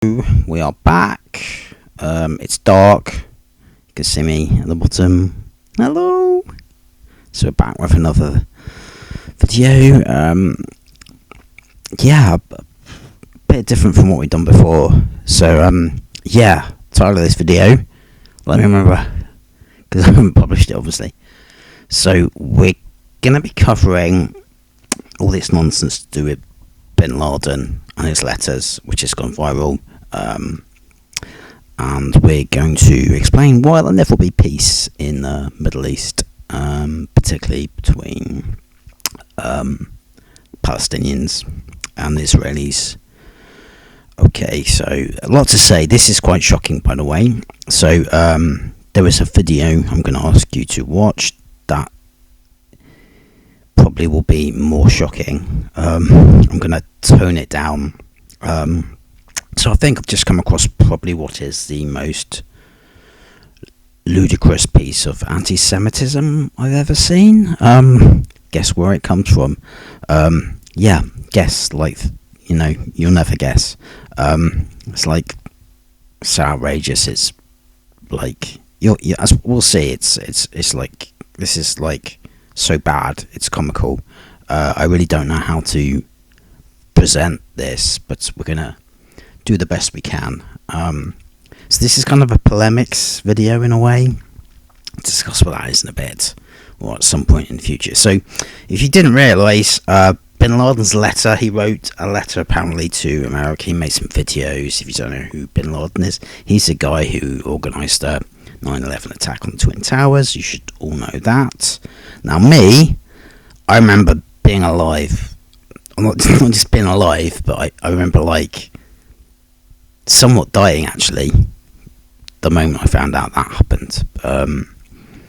We are back. It's dark. You can see me at the bottom. Hello. So we're back with another video. Yeah, a bit different from what we've done before. So yeah, title of this video. Let me remember, because I haven't published it obviously. So we're gonna be covering all this nonsense to do with Bin Laden and his letters, which has gone viral. And we're going to explain why there'll never be peace in the Middle East, particularly between Palestinians and the Israelis. Okay, so a lot to say. This is quite shocking, by the way. So there is a video I'm going to ask you to watch that probably will be more shocking. I'm going to tone it down. So I think I've just come across probably what is the most ludicrous piece of anti-Semitism I've ever seen. Guess where it comes from? Yeah, guess, like, you know, you'll never guess. It's like, so outrageous. It's like, as we'll see, it's like, this is like so bad, it's comical. I really don't know how to present this, but we're gonna do the best we can. So this is kind of a polemics video in a way. I'll discuss what that is in a bit, or at some point in the future. So if you didn't realise, Bin Laden's letter, he wrote a letter apparently to America. He made some videos. If you don't know who Bin Laden is, he's the guy who organised the 9/11 attack on the Twin Towers. You should all know that. Now me, I remember being alive. Not just being alive, but I remember like somewhat dying actually the moment I found out that happened.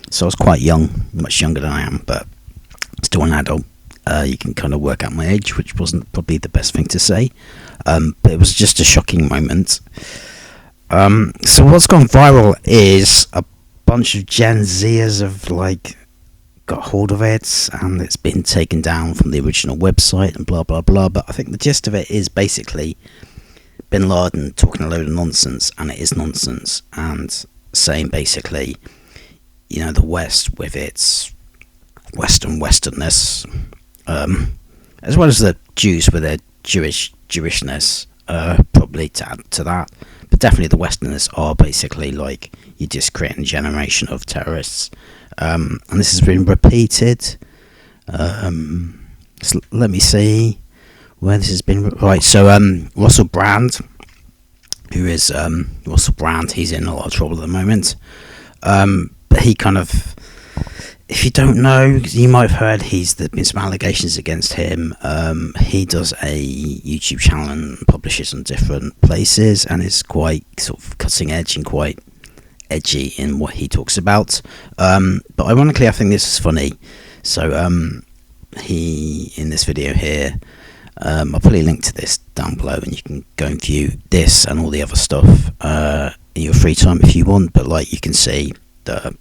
So I was quite young, much younger than I am, but still an adult. You can kind of work out my age, which wasn't probably the best thing to say, but it was just a shocking moment. So what's gone viral is a bunch of Gen Zers have like got hold of it, and it's been taken down from the original website and blah blah blah. But I think the gist of it is basically Bin Laden talking a load of nonsense, and it is nonsense, and saying basically, you know, the West with its westernness, as well as the Jews with their Jewishness, probably to add to that, but definitely the Westerners are basically like, you're just creating a generation of terrorists, and this has been repeated. So let me see where this has been. Right, so Russell Brand, who is Russell Brand, he's in a lot of trouble at the moment, but he kind of, if you don't know, you might have heard, there's been some allegations against him. He does a YouTube channel and publishes on different places, and is quite sort of cutting edge and quite edgy in what he talks about, but ironically I think this is funny. So he, in this video here, I'll probably link to this down below, and you can go and view this and all the other stuff in your free time if you want. But like, you can see the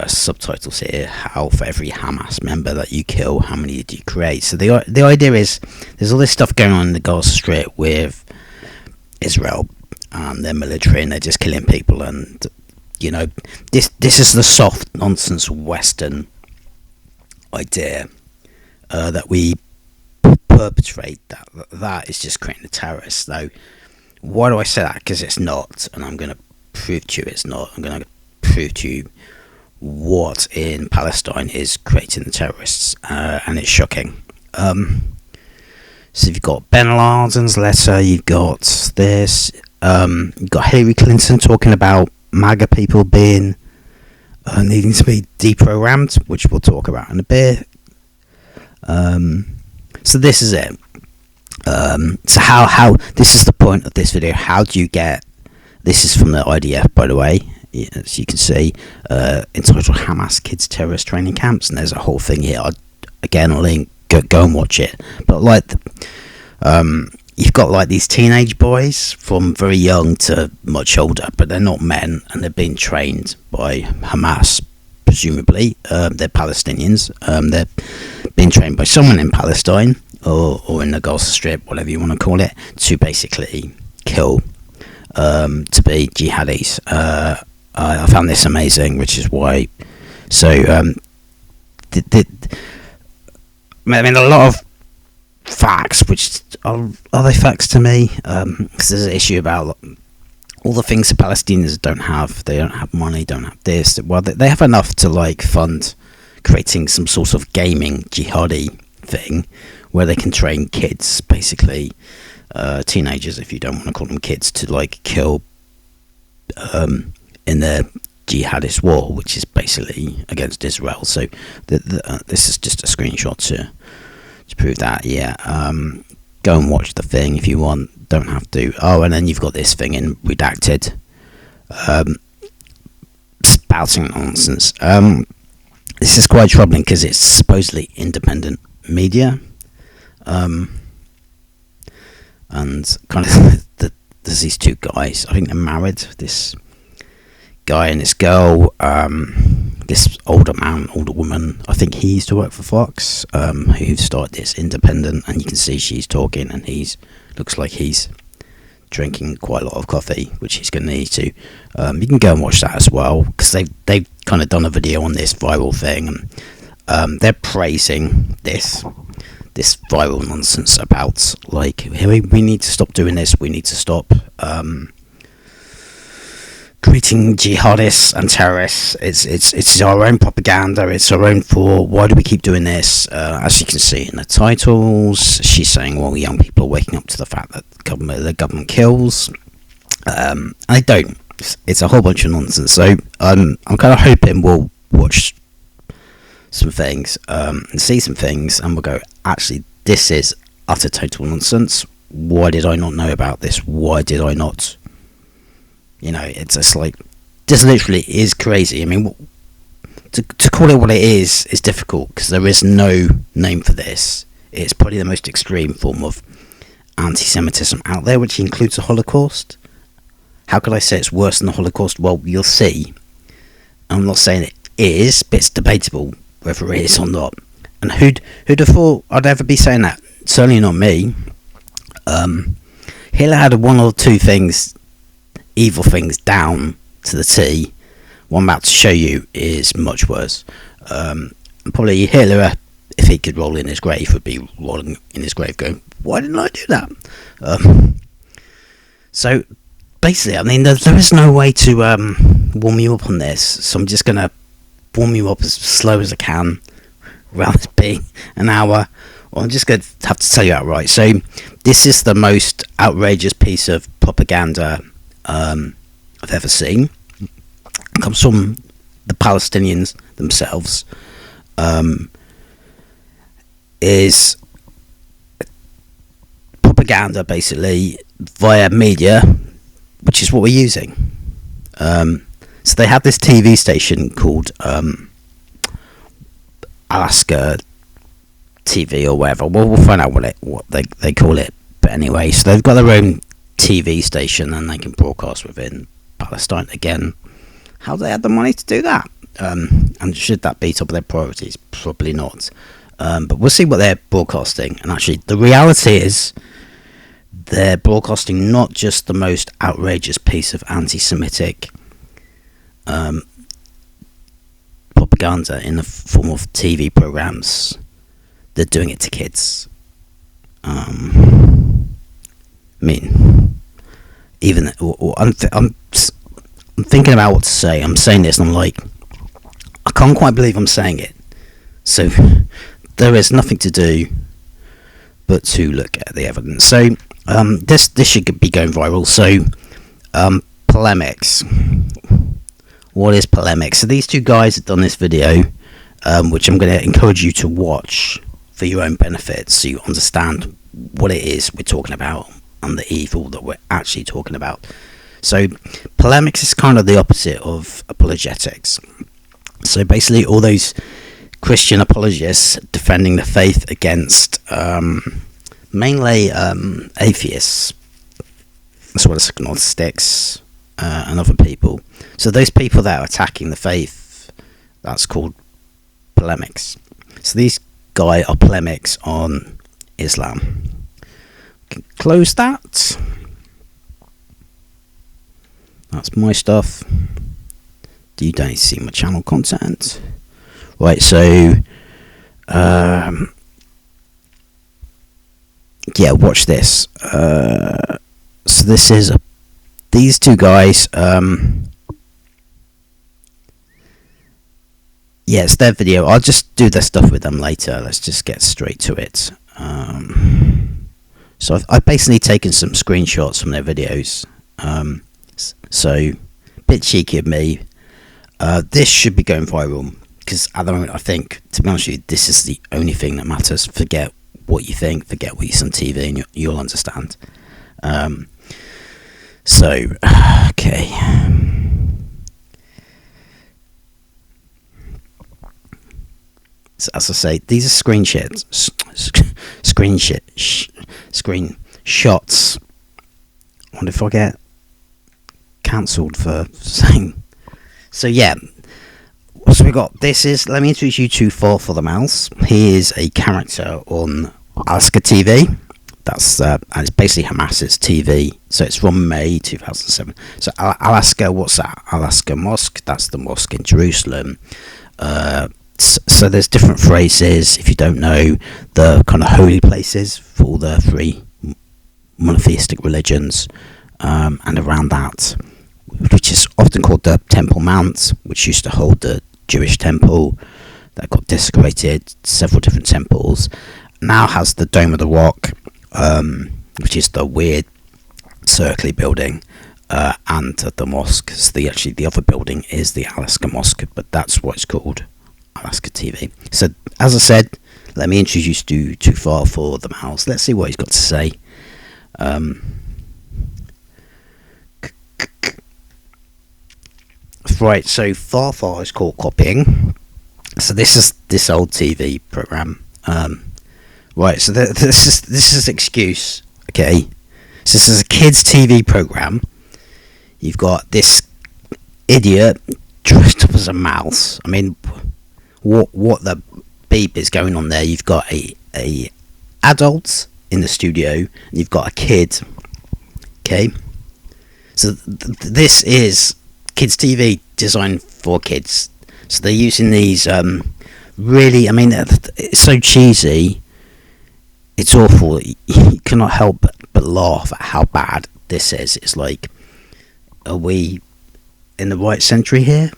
subtitles here, how for every Hamas member that you kill, how many did you create? So the idea is, there's all this stuff going on in the Gaza Strip with Israel and their military, and they're just killing people, and you know, this is the soft nonsense Western idea that we perpetrate, that is just creating a terrorist. Now, why do I say that? Because it's not, and I'm going to prove to you it's not. I'm going to prove to you what in Palestine is creating the terrorists, and it's shocking. So you've got Bin Laden's letter, you've got this, you've got Hillary Clinton talking about MAGA people being needing to be deprogrammed, which we'll talk about in a bit. So this is it. So how this is the point of this video. How do you get, this is from the IDF, by the way, as you can see, entitled Hamas Kids Terrorist Training Camps, and there's a whole thing here. Again, I'll link, go and watch it. But like, you've got like these teenage boys from very young to much older, but they're not men, and they're being trained by Hamas, presumably. They're Palestinians. They're being trained by someone in Palestine, or in the Gaza Strip, whatever you want to call it, to basically kill, to be jihadis. I found this amazing, which is why. So, I mean, a lot of facts, which are they facts to me? Because there's an issue about all the things the Palestinians don't have. They don't have money, don't have this. Well, they have enough to like fund creating some sort of gaming jihadi thing where they can train kids, basically teenagers, if you don't want to call them kids, to like kill in their jihadist war, which is basically against Israel. So this is just a screenshot to prove that. Yeah, go and watch the thing if you want. Don't have to. Oh, and then you've got this thing in redacted, spouting nonsense. This is quite troubling because it's supposedly independent media, and kind of there's these two guys. I think they're married. This guy and this girl. This older man, older woman. I think he used to work for Fox. Who started this independent, and you can see she's talking, and looks like he's drinking quite a lot of coffee, which he's going to need to. You can go and watch that as well, because they've kind of done a video on this viral thing, and they're praising this viral nonsense about like, hey, we need to stop doing this. We need to stop creating jihadists and terrorists. It's our own propaganda. It's our own thought. Why do we keep doing this? As you can see in the titles, she's saying, well, young people are waking up to the fact that the government kills. I don't. It's a whole bunch of nonsense. So I'm kind of hoping we'll watch some things and see some things, and we'll go, actually, this is utter total nonsense. Why did I not know about this? Why did I not? You know, it's just like, this literally is crazy. I mean, to call it what it is difficult, because there is no name for this. It's probably the most extreme form of anti-Semitism out there, which includes the Holocaust. How could I say it's worse than the Holocaust? Well, you'll see. I'm not saying it is, but it's debatable whether it is or not. And who'd have thought I'd ever be saying that? Certainly not me. Hitler had one or two things, evil things, down to the T. What I'm about to show you is much worse. Probably Hitler, if he could roll in his grave, would be rolling in his grave going, why didn't I do that? So basically, I mean, there is no way to warm you up on this, so I'm just going to warm you up as slow as I can, around this being an hour. Well, I'm just going to have to tell you outright. So this is the most outrageous piece of propaganda I've ever seen. It comes from the Palestinians themselves. Is propaganda basically via media, which is what we're using. So they have this TV station called Alaska TV or whatever. We'll find out what they call it. But anyway, so they've got their own TV station and they can broadcast within Palestine. Again, how do they have the money to do that? And should that be top of their priorities? Probably not. But we'll see what they're broadcasting. And actually, the reality is they're broadcasting not just the most outrageous piece of anti-Semitic propaganda in the form of TV programs. They're doing it to kids. I mean, even I'm thinking about what to say. I'm saying this and I'm like, I can't quite believe I'm saying it. So there is nothing to do but to look at the evidence. So this should be going viral. So polemics. What is polemics? So these two guys have done this video, which I'm going to encourage you to watch for your own benefit, so you understand what it is we're talking about and the evil that we're actually talking about. So polemics is kind of the opposite of apologetics. So basically all those Christian apologists defending the faith against mainly atheists, as well as agnostics and other people. So those people that are attacking the faith, that's called polemics. So these guys are polemics on Islam. Close that. That's my stuff. You don't need to see my channel content. Right, so yeah, watch this. So this is these two guys. Yeah, it's their video. I'll just do their stuff with them later. Let's just get straight to it. So I've basically taken some screenshots from their videos. So a bit cheeky of me. This should be going viral because at the moment, I think, to be honest with you, this is the only thing that matters. Forget what you think, forget what you see on TV, and you'll understand. So, okay. So, as I say, these are screenshots. I wonder if I get cancelled for saying. So yeah. So we got, this is, let me introduce you to For the Mouse. He is a character on Alaska TV. That's and it's basically Hamas's TV. So it's from May 2007. So Alaska, what's that? Alaska Mosque. That's the mosque in Jerusalem. So there's different phrases, if you don't know, the kind of holy places for all the three monotheistic religions, and around that, which is often called the Temple Mount, which used to hold the Jewish temple that got desecrated. Several different temples now has the Dome of the Rock, which is the weird circly building, and the mosque. So the other building is the Alaska Mosque, but that's what it's called, Alaska TV. So as I said, let me introduce you to For the Mouse. Let's see what he's got to say. Right, so For is caught copying. So this is this old TV program. Right, so this is an excuse. Okay, so this is a kids' TV program. You've got this idiot dressed up as a mouse. I mean, what the beep is going on there? You've got a adult in the studio, and you've got a kid. Okay, so this is kids TV designed for kids. So they're using these really, I mean, it's so cheesy, it's awful. You cannot help but laugh at how bad this is. It's like, are we in the right century here?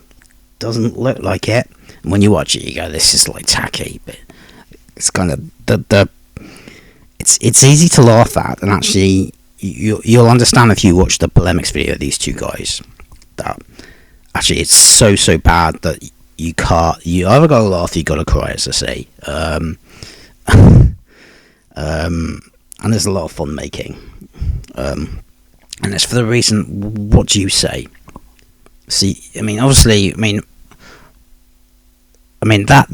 Doesn't look like it. And when you watch it, you go, this is like tacky, but it's kind of it's easy to laugh at, and actually you'll understand if you watch the polemics video of these two guys that actually it's so bad that you either gotta laugh or you gotta cry, as I say. And there's a lot of fun making, and it's for the reason, what do you say? See, I mean, obviously, I mean that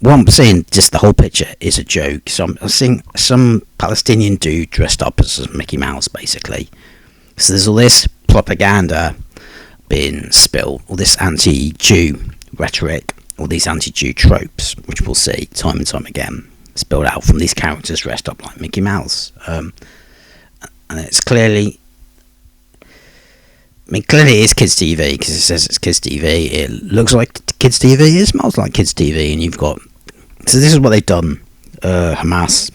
what I'm saying, just the whole picture is a joke. So I'm seeing some Palestinian dude dressed up as Mickey Mouse, basically. So there's all this propaganda being spilled, all this anti-Jew rhetoric, all these anti-Jew tropes, which we'll see time and time again, spilled out from these characters dressed up like Mickey Mouse. And it's clearly, I mean, clearly it is kids' TV, because it says it's kids' TV. It looks like kids' TV. It smells like kids' TV, and you've got. So this is what they've done. Hamas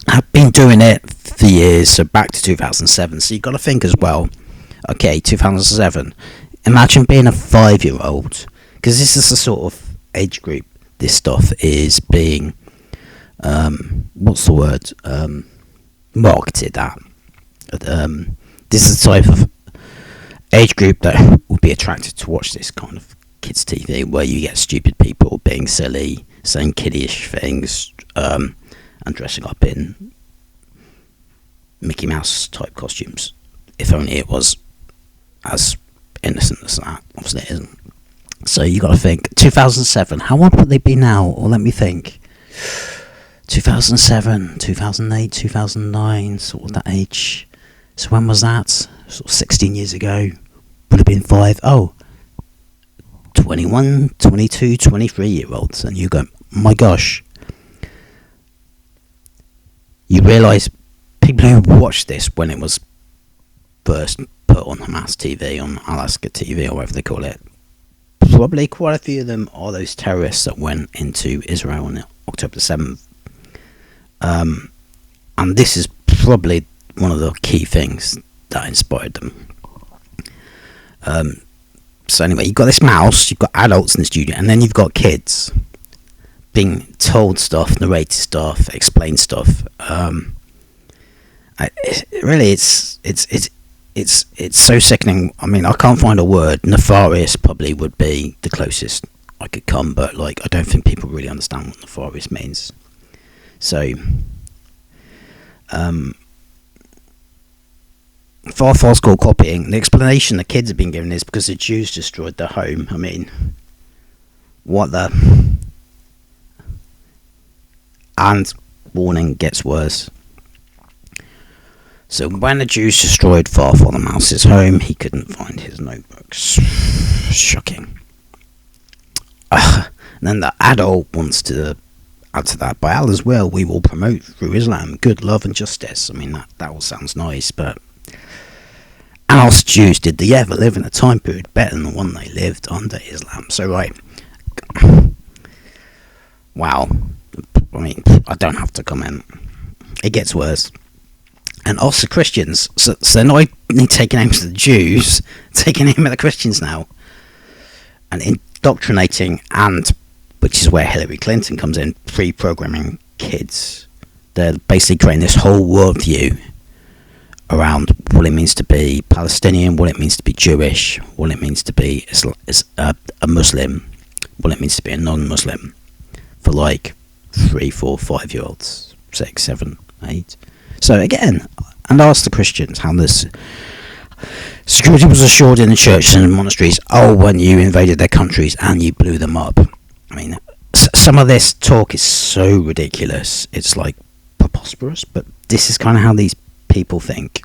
have been doing it for years, so back to 2007. So you've got to think as well. Okay, 2007. Imagine being a 5-year-old, because this is the sort of age group this stuff is being. What's the word? Marketed at. This is the type of age group that would be attracted to watch this kind of kids' TV, where you get stupid people being silly, saying kiddie-ish things, and dressing up in Mickey Mouse type costumes. If only it was as innocent as that. Obviously it isn't. So you got to think, 2007, how old would they be now? Or let me think. 2007, 2008, 2009, sort of that age. So when was that? Sort of 16 years ago. Would have been 5. Oh, 21, 22, 23-year-olds. And you go, my gosh. you realise people who watched this when it was first put on Hamas TV, on Alaska TV, or whatever they call it, probably quite a few of them are those terrorists that went into Israel on October 7th. And this is probably one of the key things that inspired them. So anyway, you've got this mouse, you've got adults in the studio, and then you've got kids being told stuff, narrated stuff, explained stuff. It's so sickening. I mean, I can't find a word. Nefarious probably would be the closest I could come, but like, I don't think people really understand what nefarious means. So, far false call copying. The explanation the kids have been given is because the Jews destroyed their home. I mean, what the? And warning, gets worse. So when the Jews destroyed Farfar the Mouse's home, he couldn't find his notebooks. Shocking. And then the adult wants to add to that. By Allah's will, we will promote through Islam good love and justice. I mean, that all sounds nice, but how else Jews did they ever live in a time period better than the one they lived under Islam? So, right. Wow. I mean, I don't have to comment. It gets worse. And also Christians, so they're not only taking aim at the Jews, taking aim at the Christians now, and indoctrinating, and which is where Hillary Clinton comes in, pre-programming kids. They're basically creating this whole worldview around what it means to be Palestinian, what it means to be Jewish, what it means to be a Muslim, what it means to be a non-Muslim, for like 3, 4, 5-year-olds, 6, 7, 8. So again, and ask the Christians how this security was assured in the churches and monasteries. Oh, when you invaded their countries and you blew them up. I mean, some of this talk is so ridiculous. It's like preposterous, but this is kind of how these people think.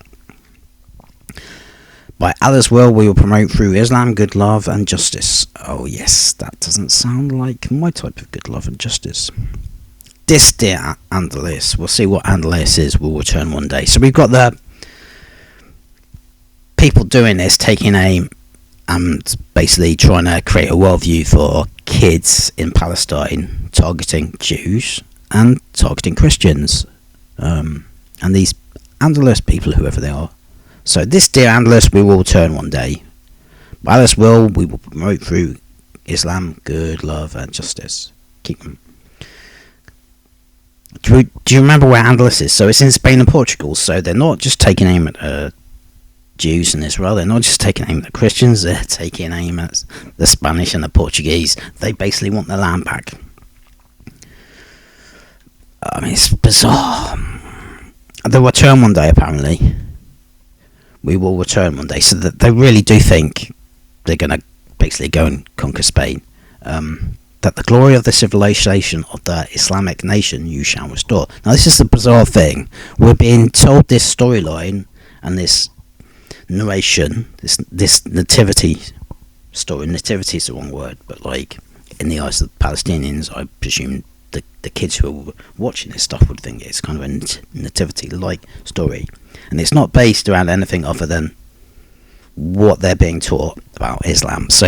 By Allah's will, we will promote through Islam good love and justice. Oh yes, that doesn't sound like my type of good love and justice. This, dear Andalus, we'll see what Andalus is, will return one day. So we've got the people doing this, taking aim and basically trying to create a worldview for kids in Palestine, targeting Jews and targeting Christians. And these Andalus people, whoever they are. So this, dear Andalus, we will return one day. By Allah's will, we will promote through Islam good love and justice. Keep them. Do you remember where Andalus is? So it's in Spain and Portugal. So they're not just taking aim at Jews in Israel. They're not just taking aim at the Christians. They're taking aim at the Spanish and the Portuguese. They basically want their land back. I mean, it's bizarre. They'll return one day, apparently. We will return one day. So that they really do think they're going to basically go and conquer Spain. That the glory of the civilization of the Islamic nation you shall restore. Now this is the bizarre thing. We're being told this storyline and this narration, this nativity story. Nativity is the wrong word, but like in the eyes of the Palestinians, I presume the kids who are watching this stuff would think it's kind of a nativity-like story. And it's not based around anything other than what they're being taught about Islam. So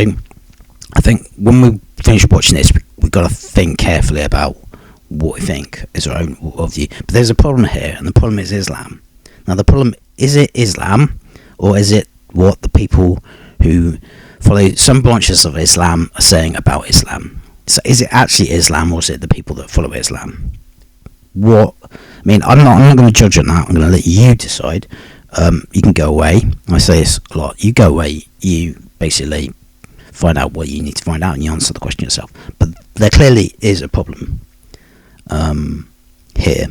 I think when we finish watching this, we've got to think carefully about what we think is our own worldview. But there's a problem here, and the problem is Islam. Now the problem, is it Islam, or is it what the people who follow some branches of Islam are saying about Islam? So is it actually Islam, or is it the people that follow Islam? I mean, I'm not going to judge on that. I'm going to let you decide. You can go away. I say this a lot. You go away. You basically find out what you need to find out, and you answer the question yourself. But there clearly is a problem here,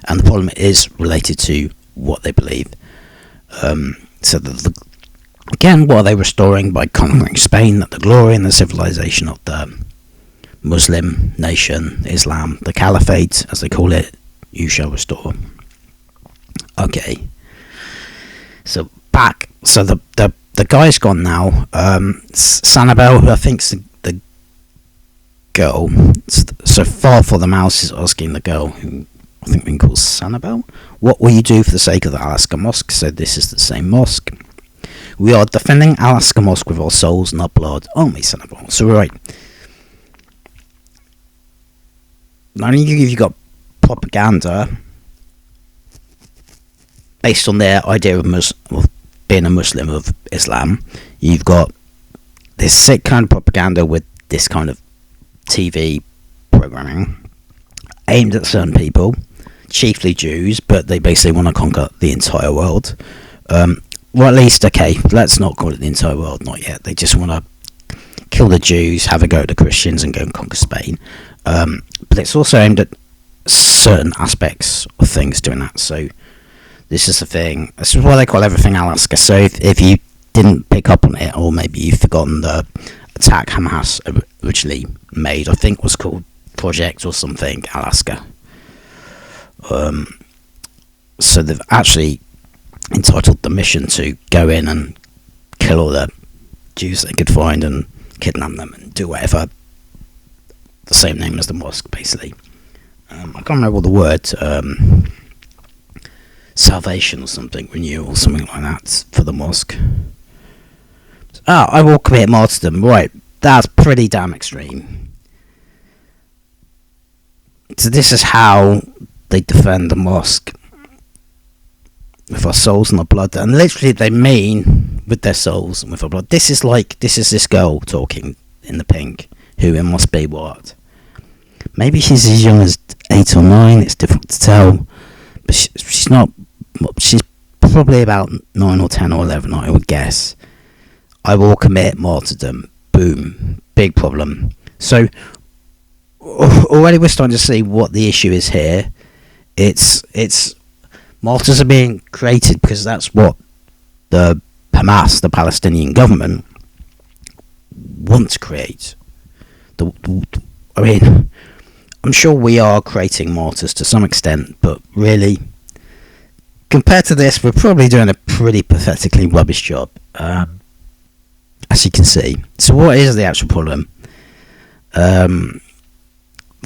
and the problem is related to what they believe. So again, what are they restoring by conquering Spain? That the glory and the civilization of the Muslim nation, Islam, the Caliphate, as they call it, you shall restore. Okay. So back. So the guy's gone now. Sanabel, who I think's the girl. So far for the mouse is asking the girl, who I I think being called Sanibel. What will you do for the sake of the Alaska Mosque? So this is the same mosque. We are defending Alaska Mosque with our souls and our blood, aren't we, Sanibel? So right. Not only have you got propaganda based on their idea of being a Muslim of Islam, you've got this sick kind of propaganda with this kind of TV programming aimed at certain people, chiefly Jews, but they basically want to conquer the entire world. Well, at least, okay, let's not call it the entire world, not yet. They just want to kill the Jews, have a go at the Christians, and go and conquer Spain. But it's also aimed at certain aspects of things doing that. So this is the thing. This is why they call everything Alaska. So if you didn't pick up on it, or maybe you've forgotten the attack Hamas originally made, I think was called Project or something Alaska. So they've actually entitled the mission to go in and kill all the Jews they could find and kidnap them and do whatever. The same name as the mosque, basically. I can't remember what the word, salvation or something, renewal, something like that for the mosque. I will commit martyrdom. Right, that's pretty damn extreme. So this is how they defend the mosque. With our souls and our blood. And literally they mean with their souls and with our blood. This is this girl talking in the pink, who it must be what? Maybe she's as young as 8 or 9, it's difficult to tell. But she's not, she's probably about 9 or 10 or 11, I would guess. I will commit martyrdom. Boom. Big problem. So, already we're starting to see what the issue is here. It's martyrs are being created because that's what the Hamas, the Palestinian government, want to create. I mean, I'm sure we are creating martyrs to some extent, but really, compared to this, we're probably doing a pretty pathetically rubbish job, as you can see. So what is the actual problem? The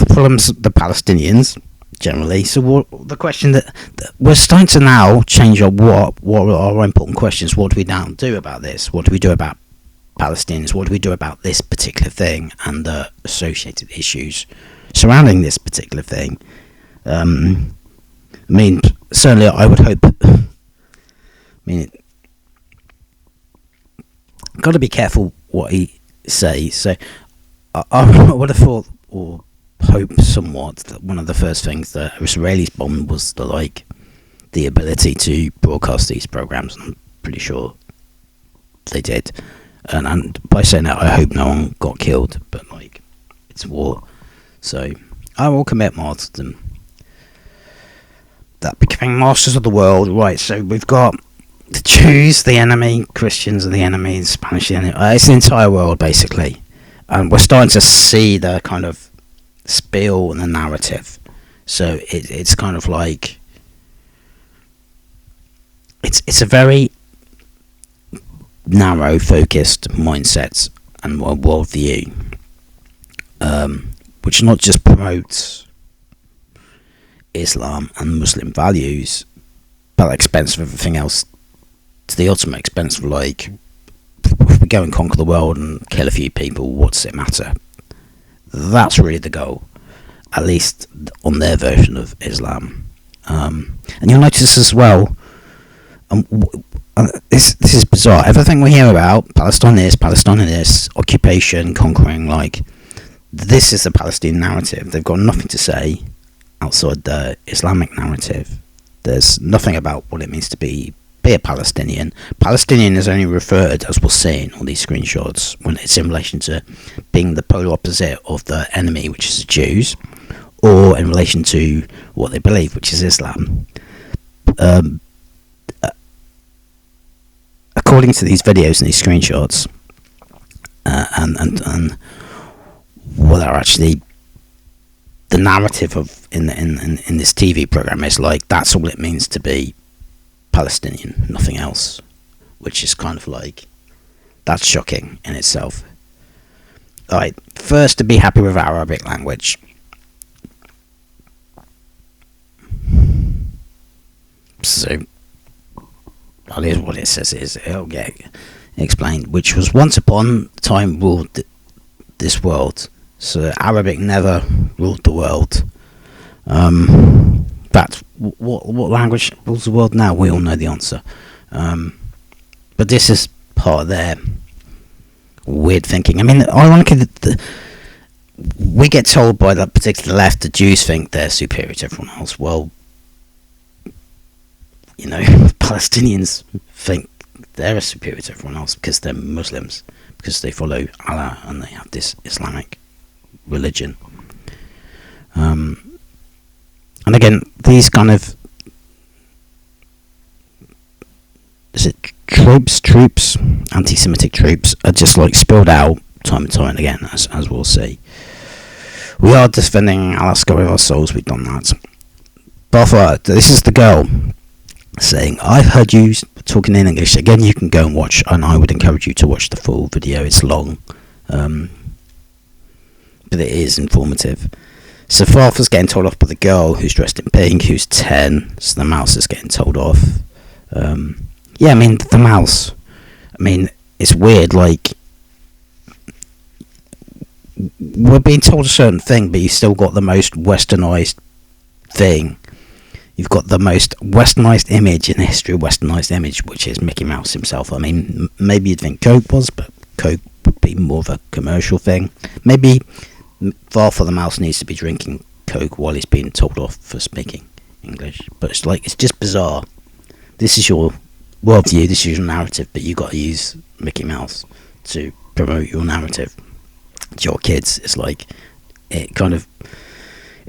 problem's the Palestinians, generally. So the question that we're starting to now change what are our important questions. What do we now do about this? What do we do about Palestinians? What do we do about this particular thing and the associated issues surrounding this particular thing? I mean, certainly I would hope, got to be careful what he says. So I would have thought or hope somewhat that one of the first things that Israelis bombed was the ability to broadcast these programs. I'm pretty sure they did, and by saying that, I hope no one got killed. But it's war, so I will commit martyrdom. That becoming masters of the world, right? So we've got the Jews, the enemy; Christians are the enemy; the Spanish, the enemy. It's the entire world basically, and we're starting to see the kind of spill and the narrative. So it's kind of like it's a very narrow focused mindset and worldview, which not just promotes Islam and Muslim values, but at the expense of everything else, to the ultimate expense of if we go and conquer the world and kill a few people, what does it matter? That's really the goal, at least on their version of Islam. And you'll notice as well, this is bizarre. Everything we hear about Palestine this, occupation, conquering, this is the Palestinian narrative. They've got nothing to say outside the Islamic narrative. There's nothing about what it means to be a Palestinian. Palestinian is only referred, as we'll see in all these screenshots, when it's in relation to being the polar opposite of the enemy, which is the Jews, or in relation to what they believe, which is Islam. According to these videos and these screenshots, and what are actually the narrative of in this TV program is that's all it means to be Palestinian, nothing else, which is kind of that's shocking in itself. Alright, first, to be happy with Arabic language. So that is what it says. It'll get explained. Which was once upon a time ruled this world. So Arabic never ruled the world. But what language rules the world now? We all know the answer. But this is part of their weird thinking. I mean, ironically, we get told by that particular left, the Jews think they're superior to everyone else. Well, you know, Palestinians think they're superior to everyone else because they're Muslims, because they follow Allah and they have this Islamic religion. And again, these kind of troops, anti-Semitic troops, are just like spilled out time and time again, as we'll see. We are defending Alaska with our souls. We've done that. But this is the girl saying, "I've heard you talking in English." Again, you can go and watch, and I would encourage you to watch the full video. It's long, but it is informative. So Farther's getting told off by the girl who's dressed in pink, who's 10. So the mouse is getting told off. Yeah, I mean, the mouse. I mean, it's weird, like, we're being told a certain thing, but you've still got the most westernised thing. You've got the most westernised image in the history of westernised image, which is Mickey Mouse himself. I mean, maybe you'd think Coke was, but Coke would be more of a commercial thing. Maybe Farther the mouse needs to be drinking Coke while he's being told off for speaking English. But it's like, it's just bizarre. This is your worldview, this is your narrative, but you got to use Mickey Mouse to promote your narrative to your kids. It's like, it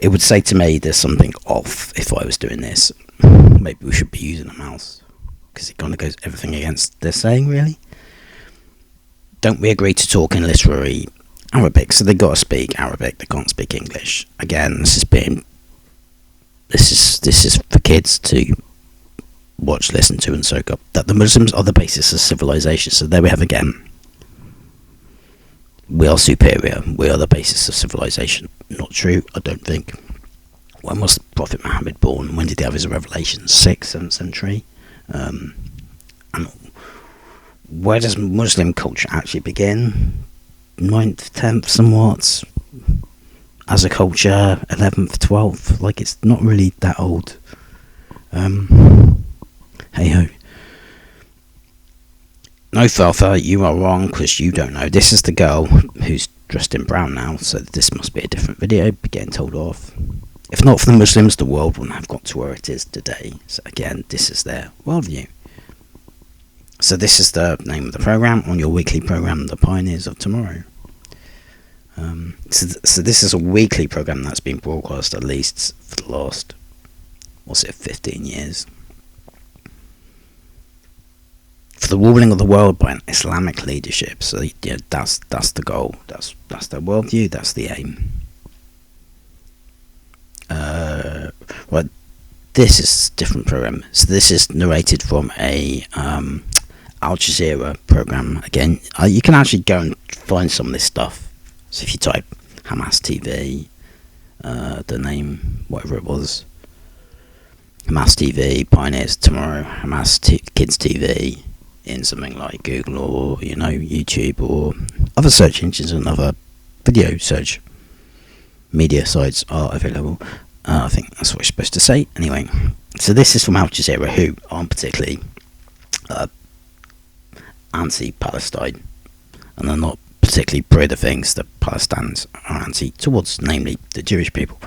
would say to me, there's something off if I was doing this. Maybe we should be using a mouse, because it kind of goes everything against their saying, really. Don't we agree to talk in literary Arabic? So they got to speak Arabic, they can't speak English. Again, this is for kids to watch, listen to, and soak up. That the Muslims are the basis of civilization. So there we have again. We are superior. We are the basis of civilization. Not true, I don't think. When was the Prophet Muhammad born? When did he have his revelation? 6th, 7th century? And where does Muslim culture actually begin? 9th, 10th, somewhat. As a culture, 11th, 12th. Like, it's not really that old. Hey ho. No, Farther, you are wrong, because you don't know. This is the girl who's dressed in brown now, so this must be a different video, be getting told off. If not for the Muslims, the world wouldn't have got to where it is today. So again, this is their worldview. So this is the name of the program on your weekly program, The Pioneers of Tomorrow. So this is a weekly program that's been broadcast at least for the last, 15 years. For the ruling of the world by an Islamic leadership. So yeah, that's the goal. That's their worldview. That's the aim. Right, this is a different program. So this is narrated from a Al Jazeera program. Again, you can actually go and find some of this stuff. So if you type Hamas TV, the name, whatever it was, Hamas TV, Pioneers Tomorrow, Kids TV, in something like Google or, YouTube or other search engines and other video search media sites are available. I think that's what you're supposed to say. Anyway, so this is from Al Jazeera, who aren't particularly anti-Palestine, and they're not particularly pro the things that Palestinians are anti towards, namely the Jewish people.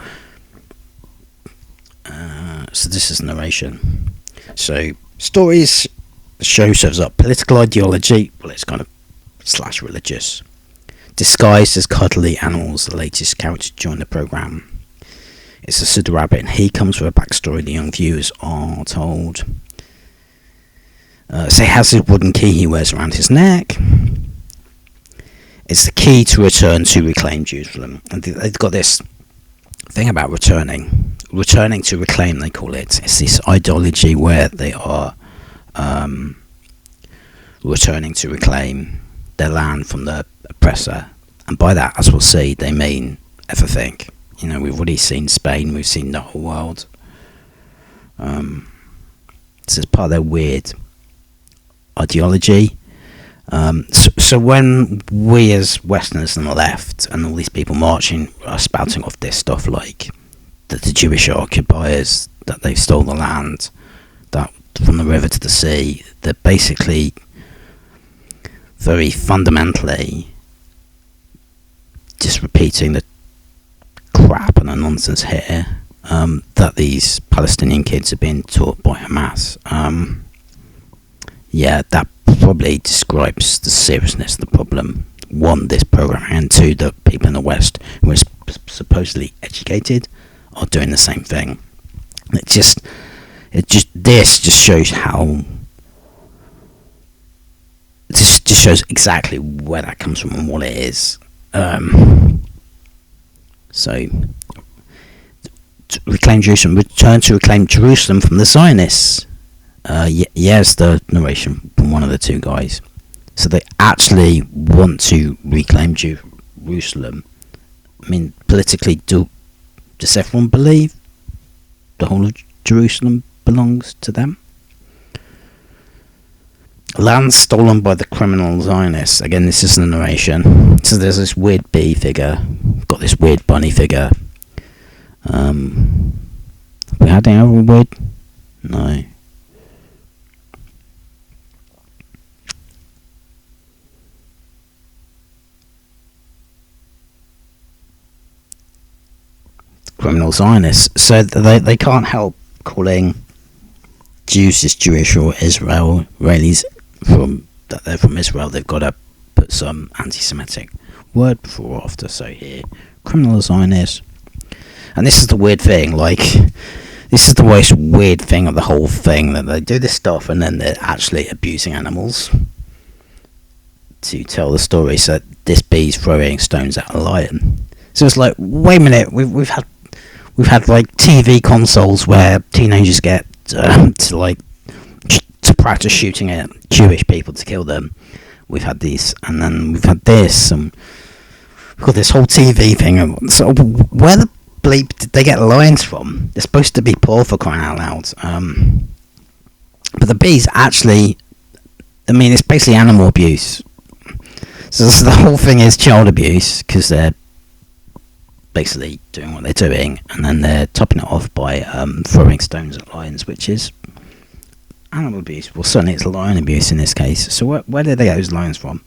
So this is narration. So stories, the show serves up political ideology, well, it's kind of / religious, disguised as cuddly animals. The latest character to join the programme. It's a pseudo rabbit, and he comes with a backstory the young viewers are told. So he has his wooden key he wears around his neck. It's the key to return to reclaim Jerusalem. And they've got this thing about returning to reclaim, they call it. It's this ideology where they are returning to reclaim their land from the oppressor. And by that, as we'll see, they mean everything. We've already seen Spain, we've seen the whole world. So it's part of their weird ideology. So when we as Westerners on the left and all these people marching are spouting off this stuff like that the Jewish occupiers, that they stole the land, that from the river to the sea, they're basically very fundamentally just repeating the crap and the nonsense here that these Palestinian kids are being taught by Hamas. That probably describes the seriousness of the problem. One, this program, and two, the people in the West who are supposedly educated are doing the same thing. This just shows how. This just shows exactly where that comes from and what it is. Reclaim Jerusalem. Return to reclaim Jerusalem from the Zionists. Yes, the narration from one of the two guys. So they actually want to reclaim Jerusalem. I mean, politically, does everyone believe the whole of Jerusalem belongs to them? Land stolen by the criminal Zionists. Again, this is the narration. So there's this weird bee figure. Got this weird bunny figure. We had any other weird? No. Criminal Zionists. So they can't help calling Jews as Jewish or Israelis that they're from Israel. They've got to put some anti-Semitic word before or after. So here, criminal Zionists. And this is the weird thing, like, this is the most weird thing of the whole thing, that they do this stuff and then they're actually abusing animals to tell the story. So this bee's throwing stones at a lion. So it's like, wait a minute, we've had like TV consoles where teenagers get to practice shooting at Jewish people to kill them. We've had these, and then we've had this, and we've got this whole TV thing. So where the bleep did they get lions from? They're supposed to be poor, for crying out loud. But the bees actually, I mean, it's basically animal abuse. So the whole thing is child abuse, because they're basically doing what they're doing, and then they're topping it off by throwing stones at lions, which is animal abuse. Well, certainly it's lion abuse in this case. So where did they get those lions from?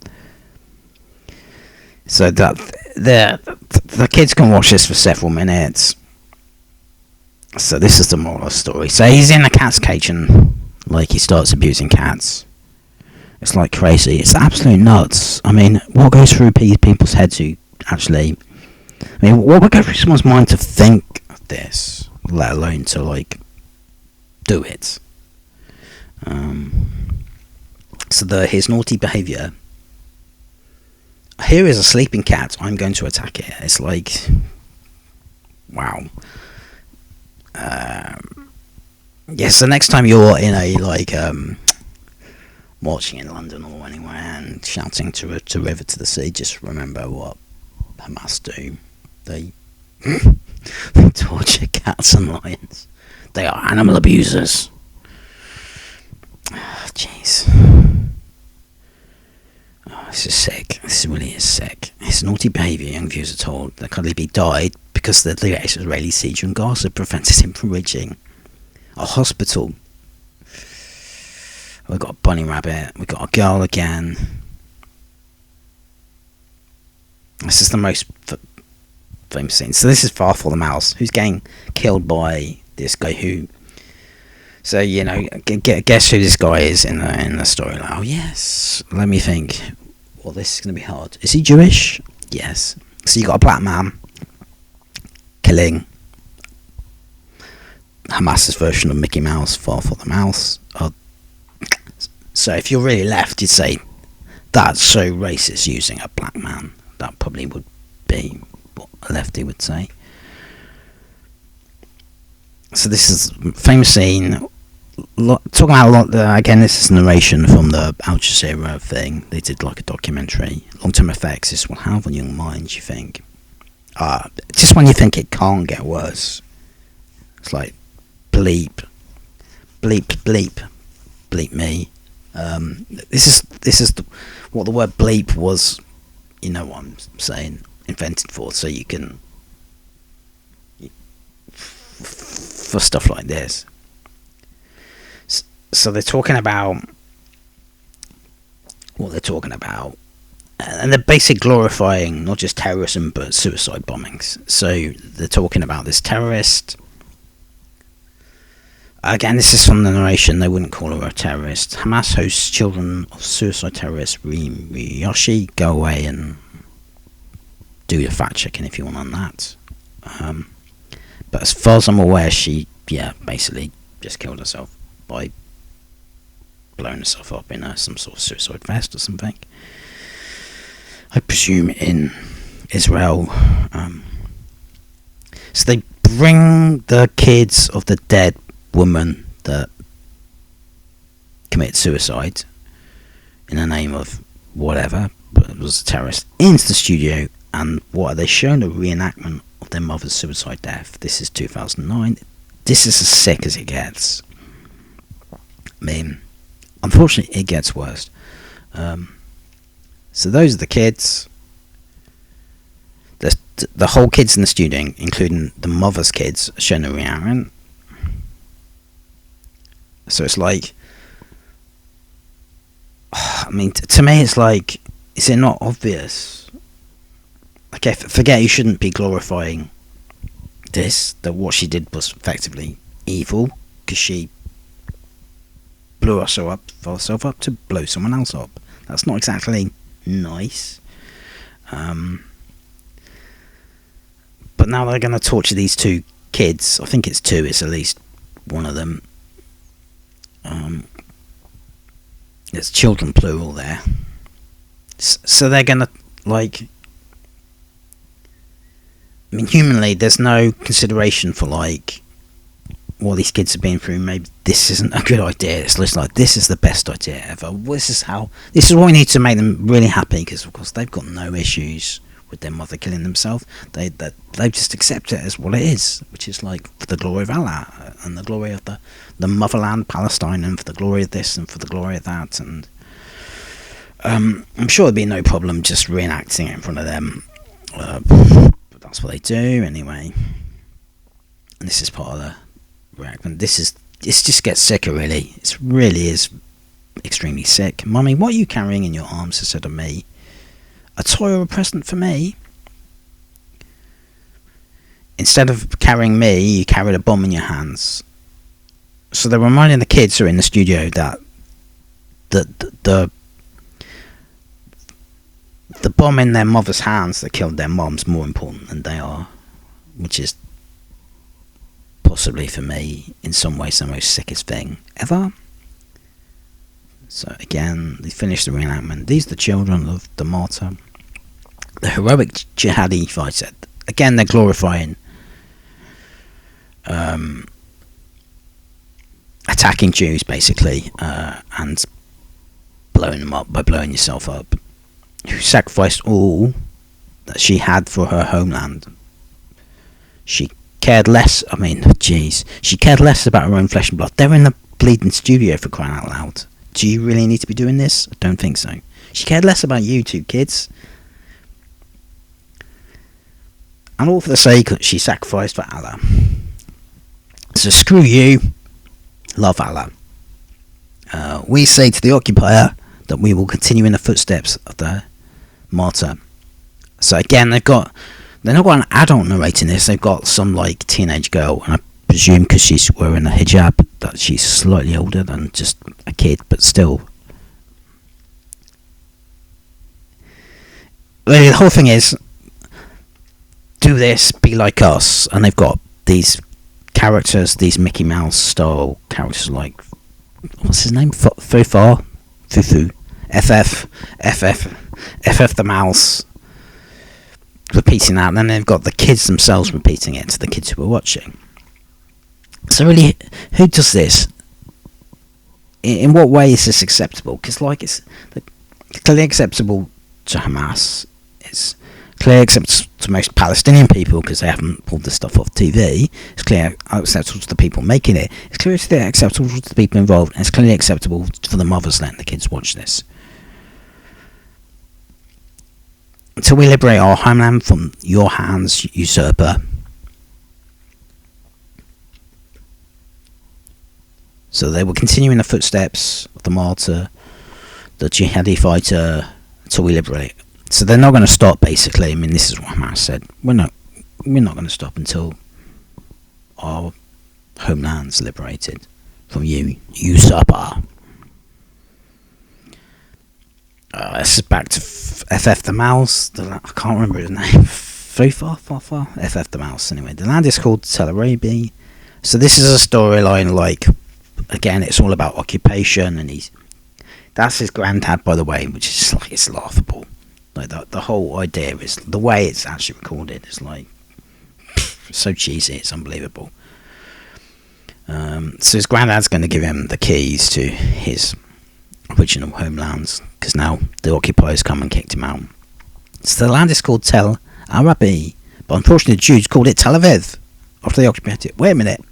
So that the kids can watch this for several minutes. So this is the moral of the story. So he's in a cat's cage and like he starts abusing cats. It's like crazy. It's absolute nuts. I mean, what goes through people's heads who actually... I mean, what would go through someone's mind to think of this, let alone to, like, do it? So his naughty behaviour... Here is a sleeping cat, I'm going to attack it. It's like... Wow. Yes, the next time you're in a, like, marching in London or anywhere and shouting to river to the sea, just remember what Hamas do. They torture cats and lions. They are animal abusers. Jeez. This is sick. This really is sick. His naughty behaviour, young viewers are told, that Khalibi died because the Israeli siege on Gaza prevented him from reaching a hospital. We've got a bunny rabbit. We've got a girl again. This is the most famous scene. So this is Farfel the mouse, who's getting killed by this guy who... So, you know, guess who this guy is in the story. Like, oh, yes. Let me think. Well, this is going to be hard. Is he Jewish? Yes. So you got a black man killing Hamas's version of Mickey Mouse, Farfel the mouse. So if you're really left, you'd say, that's so racist using a black man. That probably would be what a lefty would say. So this is a famous scene. Talking about a lot. Again, this is narration from the Al Jazeera thing. They did like a documentary. Long-term effects this will have on young minds, you think. Just when you think it can't get worse. It's like bleep, bleep, bleep, bleep me. This is what the word bleep was. You know what I'm saying? Invented for, so you can for stuff like this. So they're talking about what they're talking about, and they're basically glorifying not just terrorism but suicide bombings. So they're talking about this terrorist. Again, this is from the narration. They wouldn't call her a terrorist. Hamas hosts children of suicide terrorist Yoshi. Go away and do your fact checking if you want on that. But as far as I'm aware, she basically just killed herself by blowing herself up in some sort of suicide vest or something. I presume in Israel. So they bring the kids of the dead woman that committed suicide in the name of whatever, but it was a terrorist, into the studio, and what are they showing? A reenactment of their mother's suicide death. This is 2009. This is as sick as it gets. I mean, unfortunately it gets worse. So those are the kids. The whole kids in the studio, including the mother's kids, are showing a reenactment. So it's like, I mean, to me it's like, is it not obvious? Okay, forget you shouldn't be glorifying this, that what she did was effectively evil, because she blew herself up to blow someone else up. That's not exactly nice. But now they're going to torture these two kids. I think it's two, it's at least one of them. There's children plural there. So they're gonna, like, I mean, humanly there's no consideration for like what these kids have been through. Maybe this isn't a good idea. It's just like, this is the best idea ever. This is what we need to make them really happy, because of course they've got no issues with their mother killing themselves. They just accept it as what it is, which is like for the glory of Allah and the glory of the motherland Palestine, and for the glory of this and for the glory of that. And I'm sure there'd be no problem just reenacting it in front of them, but that's what they do anyway. And this is part of the reaction. It just gets sicker, really. It really is extremely sick. Mummy, what are you carrying in your arms instead of me? A toy or a present for me? Instead of carrying me, you carried a bomb in your hands. So they're reminding the kids who are in the studio that the bomb in their mother's hands that killed their mom's more important than they are, which is possibly for me in some ways the most sickest thing ever. So again, they finish the reenactment. These are the children of the martyr, the heroic jihadi fighter. Again, they're glorifying attacking Jews, basically, and blowing them up by blowing yourself up, who sacrificed all that she had for her homeland. She cared less, she cared less about her own flesh and blood. They're in the bleeding studio, for crying out loud. Do you really need to be doing this? I don't think so. She cared less about you two kids. And all for the sake that she sacrificed for Allah. So screw you, love Allah. We say to the occupier that we will continue in the footsteps of the martyr. So again, they've not got an adult narrating this. They've got some like teenage girl, and I presume because she's wearing a hijab that she's slightly older than just a kid, but still. The whole thing is, do this, be like us, and they've got these characters, these Mickey Mouse style characters like, what's his name? Fufu, FF the mouse, repeating that, and then they've got the kids themselves repeating it to the kids who are watching. So really, who does this? In what way is this acceptable? Because like, it's clearly acceptable to Hamas, it's clearly acceptable to most Palestinian people, because they haven't pulled this stuff off TV. It's clearly acceptable to the people making it. It's clearly acceptable to the people involved, and it's clearly acceptable for the mothers letting the kids watch this. Until we liberate our homeland from your hands, usurper. So they will continue in the footsteps of the martyr, the jihadi fighter, until we liberate. So they're not going to stop, basically. I mean, this is what Hamas said. We're not going to stop until our homeland's liberated from you, usurper. This is back to FF the Mouse. I can't remember his name. FF the Mouse. Anyway, the land is called Tel Arabi. So this is a storyline, like, again, it's all about occupation, and that's his granddad, by the way, which is like, it's laughable. Like the whole idea is the way it's actually recorded is like so cheesy, it's unbelievable. So his granddad's going to give him the keys to his original homelands, because now the occupiers come and kicked him out. So the land is called Tel Arabi, but unfortunately the Jews called it Tel Aviv after they occupied it. Wait a minute.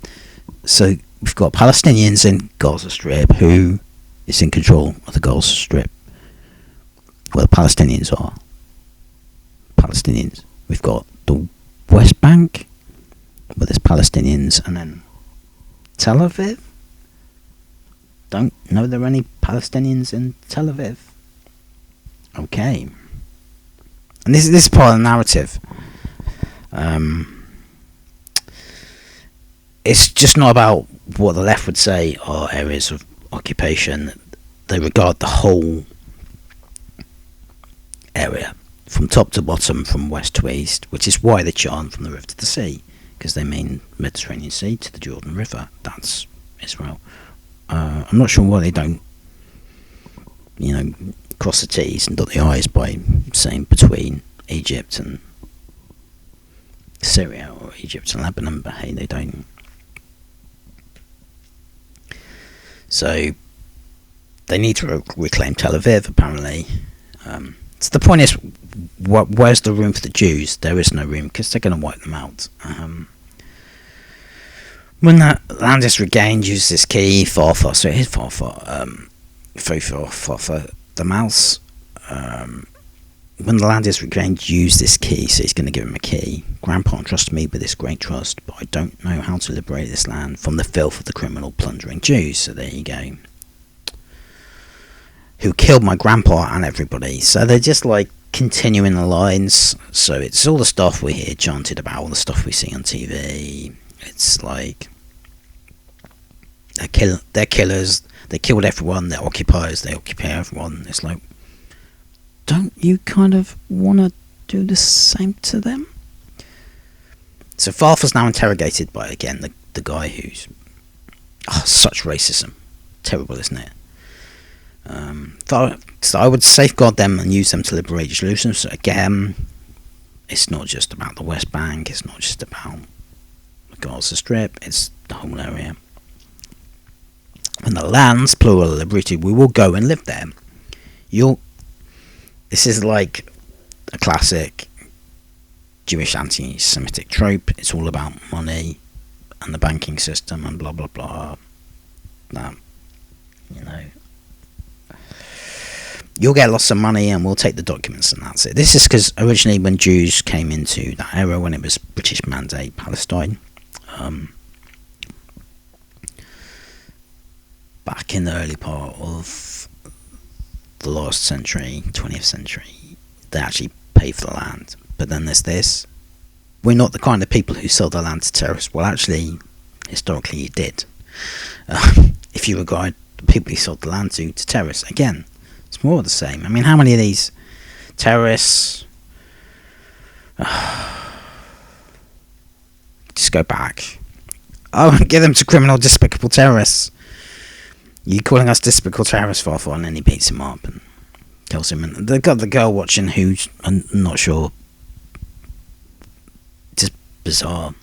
So we've got Palestinians in Gaza Strip. Who is in control of the Gaza Strip? Well, the Palestinians are. Palestinians. We've got the West Bank, where there's Palestinians, and then Tel Aviv. Don't know there are any Palestinians in Tel Aviv. Okay. And this is part of the narrative. It's just not about what the left would say are areas of occupation. They regard the whole area from top to bottom, from west to east, which is why they chant from the river to the sea, because they mean Mediterranean Sea to the Jordan River. That's Israel. I'm not sure why they don't, cross the T's and dot the I's by saying between Egypt and Syria or Egypt and Lebanon, but hey, they don't. So they need to reclaim Tel Aviv, apparently. So the point is, where's the room for the Jews? There is no room, because they're going to wipe them out. When that land is regained, use this key, Farfar, so it is Farfar, the mouse. When the land is regained, use this key, so he's going to give him a key. Grandpa trusted me with this great trust, but I don't know how to liberate this land from the filth of the criminal plundering Jews. So there you go. Who killed my grandpa and everybody. So they're just like continuing the lines. So it's all the stuff we hear chanted about, all the stuff we see on TV. It's like they're killers. They killed everyone. They're occupiers. They occupy everyone. It's like, don't you kind of want to do the same to them? So Farfar's now interrogated by, again, the guy who's such racism. Terrible, isn't it? So I would safeguard them and use them to liberate Jerusalem. So again, it's not just about the West Bank. It's not just about the Gaza Strip. It's the whole area. When the lands, plural, are liberated, we will go and live there. This is like a classic Jewish anti-Semitic trope. It's all about money and the banking system and blah blah blah. That, you'll get lots of money and we'll take the documents and that's it. This is because originally when Jews came into that era, when it was British Mandate Palestine, back in the early part of the last century, 20th century, they actually paid for the land. But then there's this. We're not the kind of people who sell the land to terrorists. Well, actually, historically you did. If you regard the people you sold the land to terrorists, again, it's more of the same. I mean, how many of these terrorists... just go back. Oh, give them to criminal, despicable terrorists. You calling us despicable terrorists, Farfar? And then he beats him up and kills him. And they've got the girl watching who's, I'm not sure, just bizarre.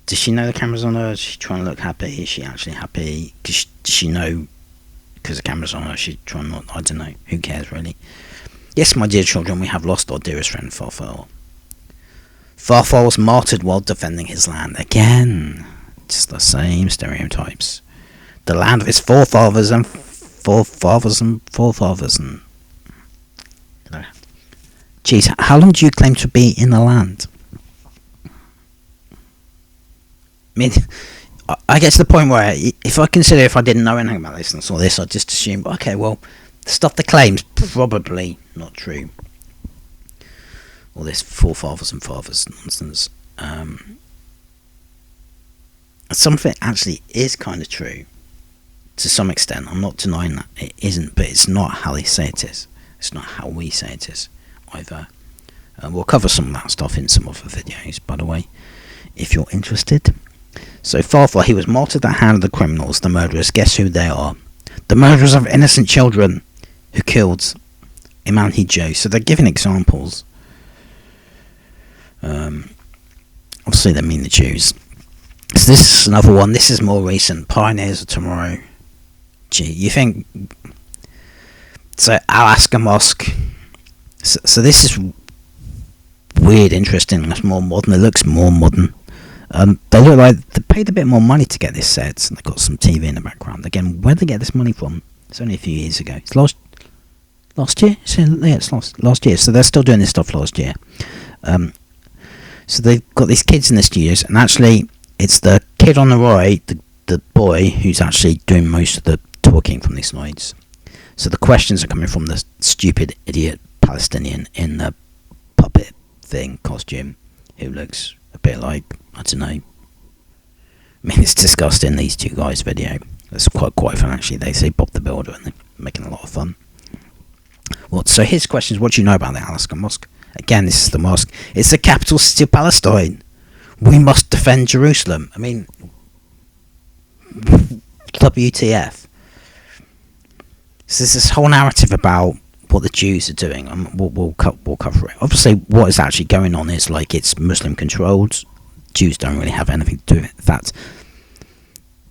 Does she know the camera's on her? Is she trying to look happy? Is she actually happy? Does she know because the camera's on her? She's trying not. I don't know. Who cares, really? Yes, my dear children, we have lost our dearest friend, Farfar. Farfar was martyred while defending his land. Again, just the same stereotypes. The land of his forefathers and forefathers and forefathers and... Geez, how long do you claim to be in the land? I mean, I get to the point where if I didn't know anything about this and saw this, I'd just assume, okay, well, the stuff they claim's probably not true. All this forefathers and fathers nonsense. Some of it actually is kind of true, to some extent. I'm not denying that it isn't, but it's not how they say it is. It's not how we say it is, either. We'll cover some of that stuff in some other videos, by the way, if you're interested. So Farfar, he was martyred at the hand of the criminals, the murderers. Guess who they are? The murderers of innocent children who killed Imam Joe. So they're giving examples. Obviously they mean the Jews. So this is another one. This is more recent. Pioneers of Tomorrow. Gee, you think... So Alaska Mosque. So this is weird, interesting. It's more modern. It looks more modern. They look like they paid a bit more money to get this set, and they've got some TV in the background. Again, where did they get this money from? It's only a few years ago. It's last year? It's last year. So they're still doing this stuff last year. So they've got these kids in the studios, and actually it's the kid on the right, the boy, who's actually doing most of the talking from these slides. So the questions are coming from the stupid idiot Palestinian in the puppet thing costume, who looks a bit like, I don't know. I mean, it's discussed in these two guys' video. It's quite fun, actually. They say Bob the Builder, and they're making a lot of fun. So his question is, what do you know about the Alaska Mosque? Again, this is the mosque. It's the capital city of Palestine. We must defend Jerusalem. I mean, WTF. So there's this whole narrative about what the Jews are doing, and we'll cover it. Obviously, what is actually going on is like it's Muslim controlled. Jews don't really have anything to do with it. In fact,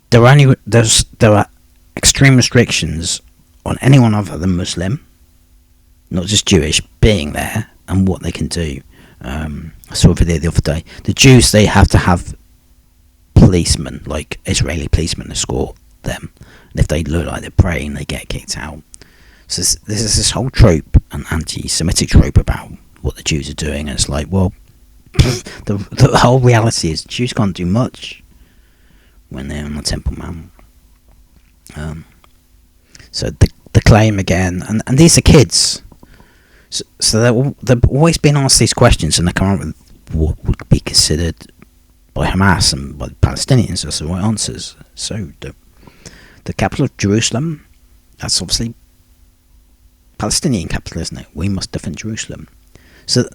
there are extreme restrictions on anyone other than Muslim, not just Jewish, being there and what they can do. I saw a video the other day. The Jews, they have to have policemen, like Israeli policemen, escort them. And if they look like they're praying, they get kicked out. So this is this whole trope, an anti-Semitic trope about what the Jews are doing. And it's like, well, the whole reality is Jews can't do much when they're on the Temple Mount. So the claim again, and these are kids. So they've always been asked these questions, and they come up with what would be considered by Hamas and by the Palestinians as the right answers. So the capital of Jerusalem, that's obviously Palestinian capital, isn't it? We must defend Jerusalem. So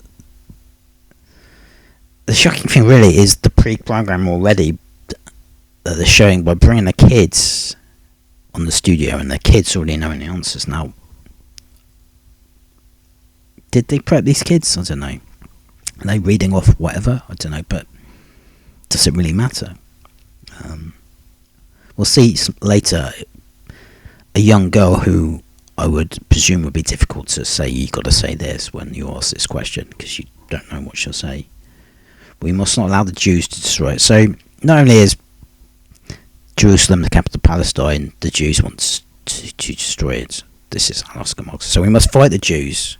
the shocking thing really is the pre-program already that they're showing by bringing the kids on the studio, and the kids already knowing the answers. Now, did they prep these kids? I don't know. Are they reading off whatever? I don't know, but does it really matter? We'll see later. A young girl who I would presume would be difficult to say, you got to say this when you ask this question, because you don't know what she'll say. We must not allow the Jews to destroy it. So not only is Jerusalem the capital of Palestine, the Jews want to destroy it. This is Alaska Mosque. So we must fight the Jews.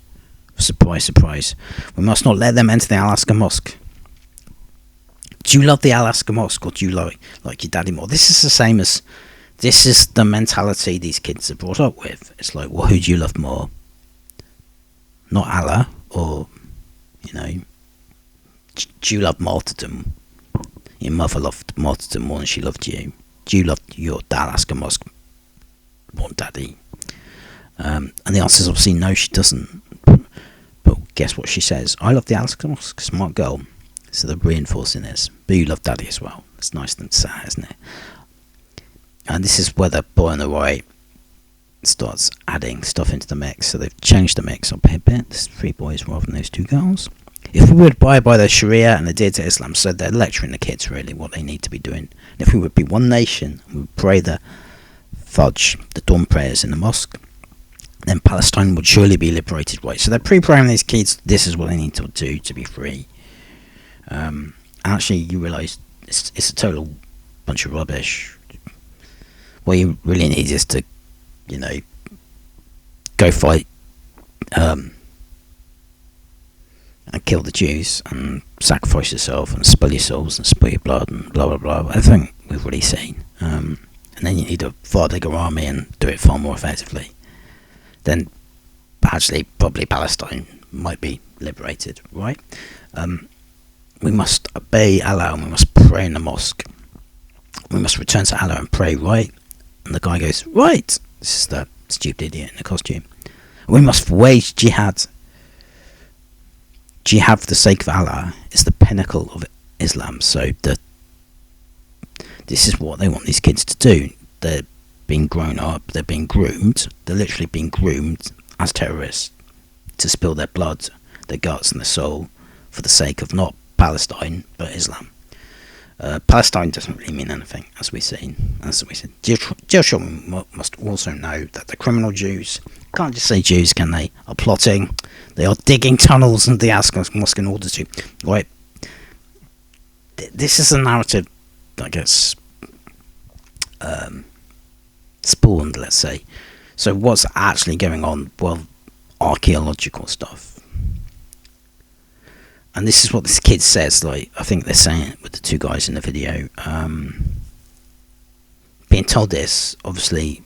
Surprise, surprise. We must not let them enter the Alaska Mosque. Do you love the Alaska Mosque, or do you like your daddy more? This is the same as... This is the mentality these kids are brought up with. It's like, well, who do you love more? Not Allah, or, you know... Do you love martyrdom? Your mother loved martyrdom more than she loved you. Do you love your Alaska Mosque more than daddy? And the answer is obviously no, she doesn't. But guess what she says? I love the Alaska Mosque, smart girl. So they're reinforcing this. But you love daddy as well. It's nice of them to say that, isn't it? And this is where the boy on the right starts adding stuff into the mix. So they've changed the mix up a bit. There's 3 boys rather than those 2 girls. If we would abide by the Sharia and adhere to Islam, so they're lecturing the kids really what they need to be doing. And if we would be one nation, we would pray the Fajr, the dawn prayers in the mosque, then Palestine would surely be liberated, right? So they're pre-programming these kids, this is what they need to do to be free. Actually, you realise it's a total bunch of rubbish. What you really need is to, go fight and kill the Jews and sacrifice yourself and spill your souls and spill your blood and blah blah blah. I think we've already seen. And then you need a far bigger army and do it far more effectively. Then actually probably Palestine might be liberated, right? We must obey Allah and we must pray in the mosque. We must return to Allah and pray, right? And the guy goes, right. This is the stupid idiot in the costume. We must wage jihad. Jihad for the sake of Allah is the pinnacle of Islam. So this is what they want these kids to do. They're being grown up, they're being groomed, they're literally being groomed as terrorists to spill their blood, their guts and their soul for the sake of not Palestine but Islam. Palestine doesn't really mean anything, as we've seen. Jewish children must also know that the criminal Jews, can't just say Jews, can they, are plotting, they are digging tunnels into the Al-Aqsa Mosque in order to, right? This is a narrative that gets spawned, let's say. So what's actually going on? Well, archaeological stuff. And this is what this kid says, like, I think they're saying it with the two guys in the video. Being told this, obviously,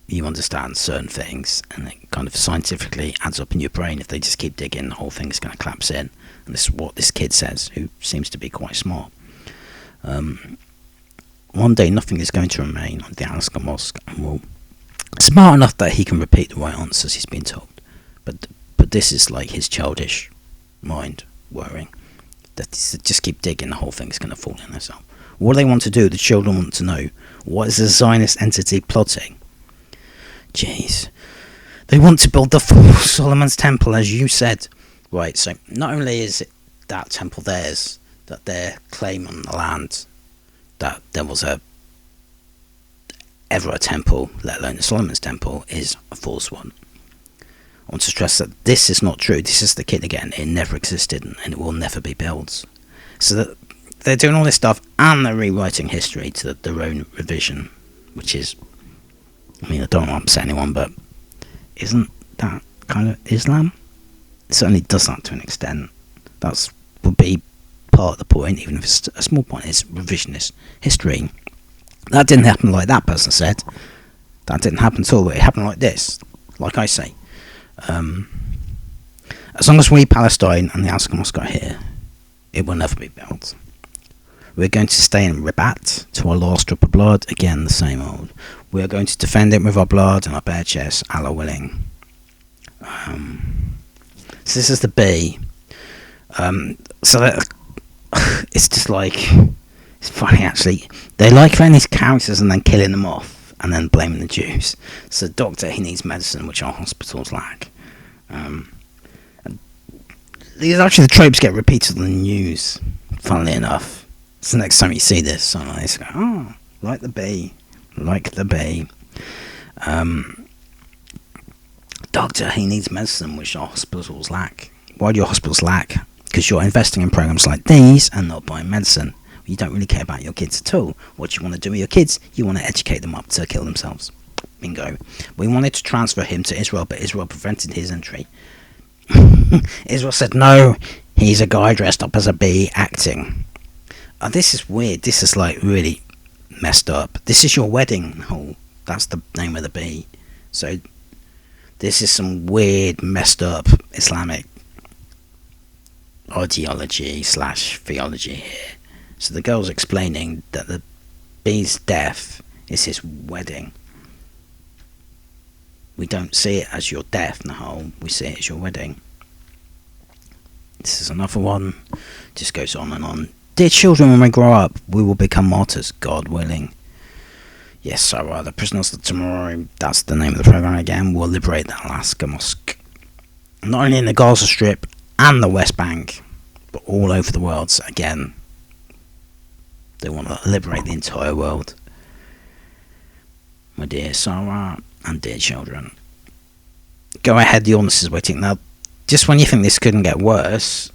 you understand certain things, and it kind of scientifically adds up in your brain. If they just keep digging, the whole thing's going to collapse in. And this is what this kid says, who seems to be quite smart. One day, nothing is going to remain on the Al-Aqsa Mosque, and will smart enough that he can repeat the right answers he's been told. But this is like his childish mind worrying that just keep digging, the whole thing's going to fall in itself. What do they want to do? The children want to know, what is the Zionist entity plotting? Jeez. They want to build the false Solomon's temple, as you said. Right, so not only is it that temple theirs, that their claim on the land, that there was ever a temple, let alone the Solomon's temple, is a false one. I want to stress that this is not true. This is the kid again. It never existed and it will never be built. So that they're doing all this stuff and they're rewriting history to their own revision, which is, I mean, I don't want to upset anyone, but isn't that kind of Islam? It certainly does that to an extent. That would be part of the point, even if it's a small point. It's revisionist history. That didn't happen like that person said. That didn't happen at all. It happened like this. Like I say. As long as we, Palestine, and the Al-Aqsa Mosque are here, it will never be built. We're going to stay in Rabat to our last drop of blood. Again, the same old. We are going to defend it with our blood and our bare chests, Allah willing. So this is the B. So that, it's just like, it's funny actually. They like creating these characters and then killing them off and then blaming the Jews. So doctor, he needs medicine, which our hospitals lack. These actually the tropes get repeated on the news, funnily enough. So next time you see this, so I just go, oh, like the bee. Doctor, he needs medicine, which our hospitals lack. Why do your hospitals lack? Because you're investing in programs like these and not buying medicine. You don't really care about your kids at all. What do you want to do with your kids? You want to educate them up to kill themselves. Bingo. We wanted to transfer him to Israel, but Israel prevented his entry. Israel said, no, he's a guy dressed up as a bee acting. This is weird. This is like really messed up. This is your wedding hall. That's the name of the bee. So this is some weird, messed up Islamic ideology / theology here. So the girl's explaining that the bee's death is his wedding. We don't see it as your death, Nahal. We see it as your wedding. This is another one. Just goes on and on. Dear children, when we grow up, we will become martyrs, God willing. Yes, so the prisoners of tomorrow, that's the name of the program again, will liberate the Al-Aqsa Mosque. Not only in the Gaza Strip and the West Bank, but all over the world. So again, they want to liberate the entire world. My dear Sarah and dear children, go ahead, the illness is waiting. Now, just when you think this couldn't get worse,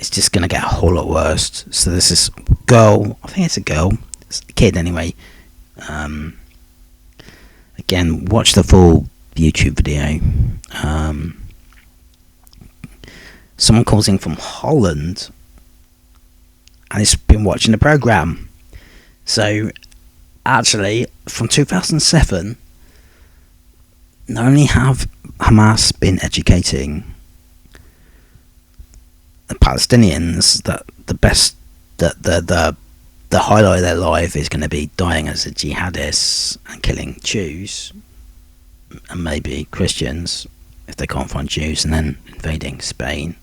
it's just going to get a whole lot worse. So there's this girl, I think it's a girl, it's a kid anyway. Again, watch the full YouTube video. Someone calls in from Holland and has been watching the program. So actually, from 2007, not only have Hamas been educating the Palestinians that the highlight of their life is going to be dying as a jihadist and killing Jews and maybe Christians if they can't find Jews, and then invading Spain.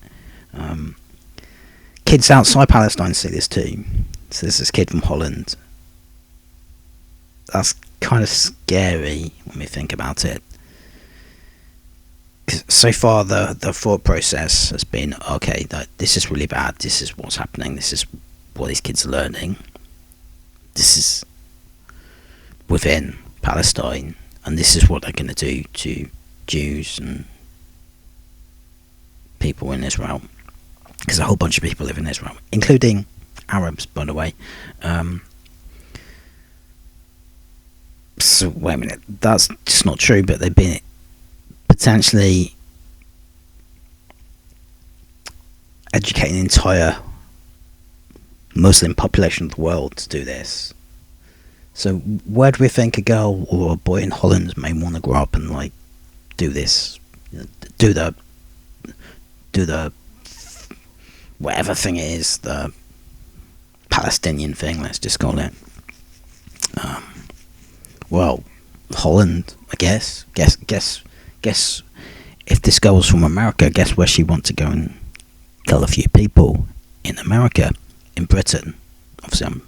Kids outside Palestine see this too. So there's this kid from Holland. That's kind of scary when we think about it. So far the thought process has been, okay, this is really bad, this is what's happening, this is what these kids are learning, this is within Palestine, and this is what they're going to do to Jews and people in Israel, because a whole bunch of people live in Israel, including Arabs, by the way. So wait a minute, that's just not true, but they've been potentially educating the entire Muslim population of the world to do this. So where do we think a girl or a boy in Holland may want to grow up and like do this, do the whatever thing it is, the Palestinian thing, let's just call it. Well, Holland, I guess. Guess. If this girl was from America, guess where she wants to go and kill a few people? In America, in Britain. Obviously, I'm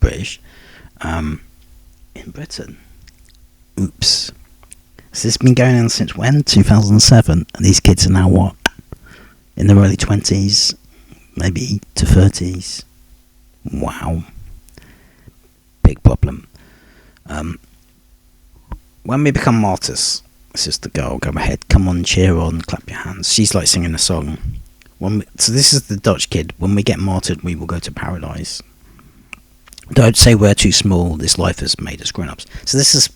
British. In Britain. Oops. So this has been going on since when? 2007. And these kids are now what? In their early 20s, maybe to 30s. Wow. Big problem. When we become martyrs, this is the girl, go ahead, come on, cheer on, clap your hands. She's like singing a song. So this is the Dutch kid. When we get martyred, we will go to paradise. Don't say we're too small, this life has made us grown-ups. So this is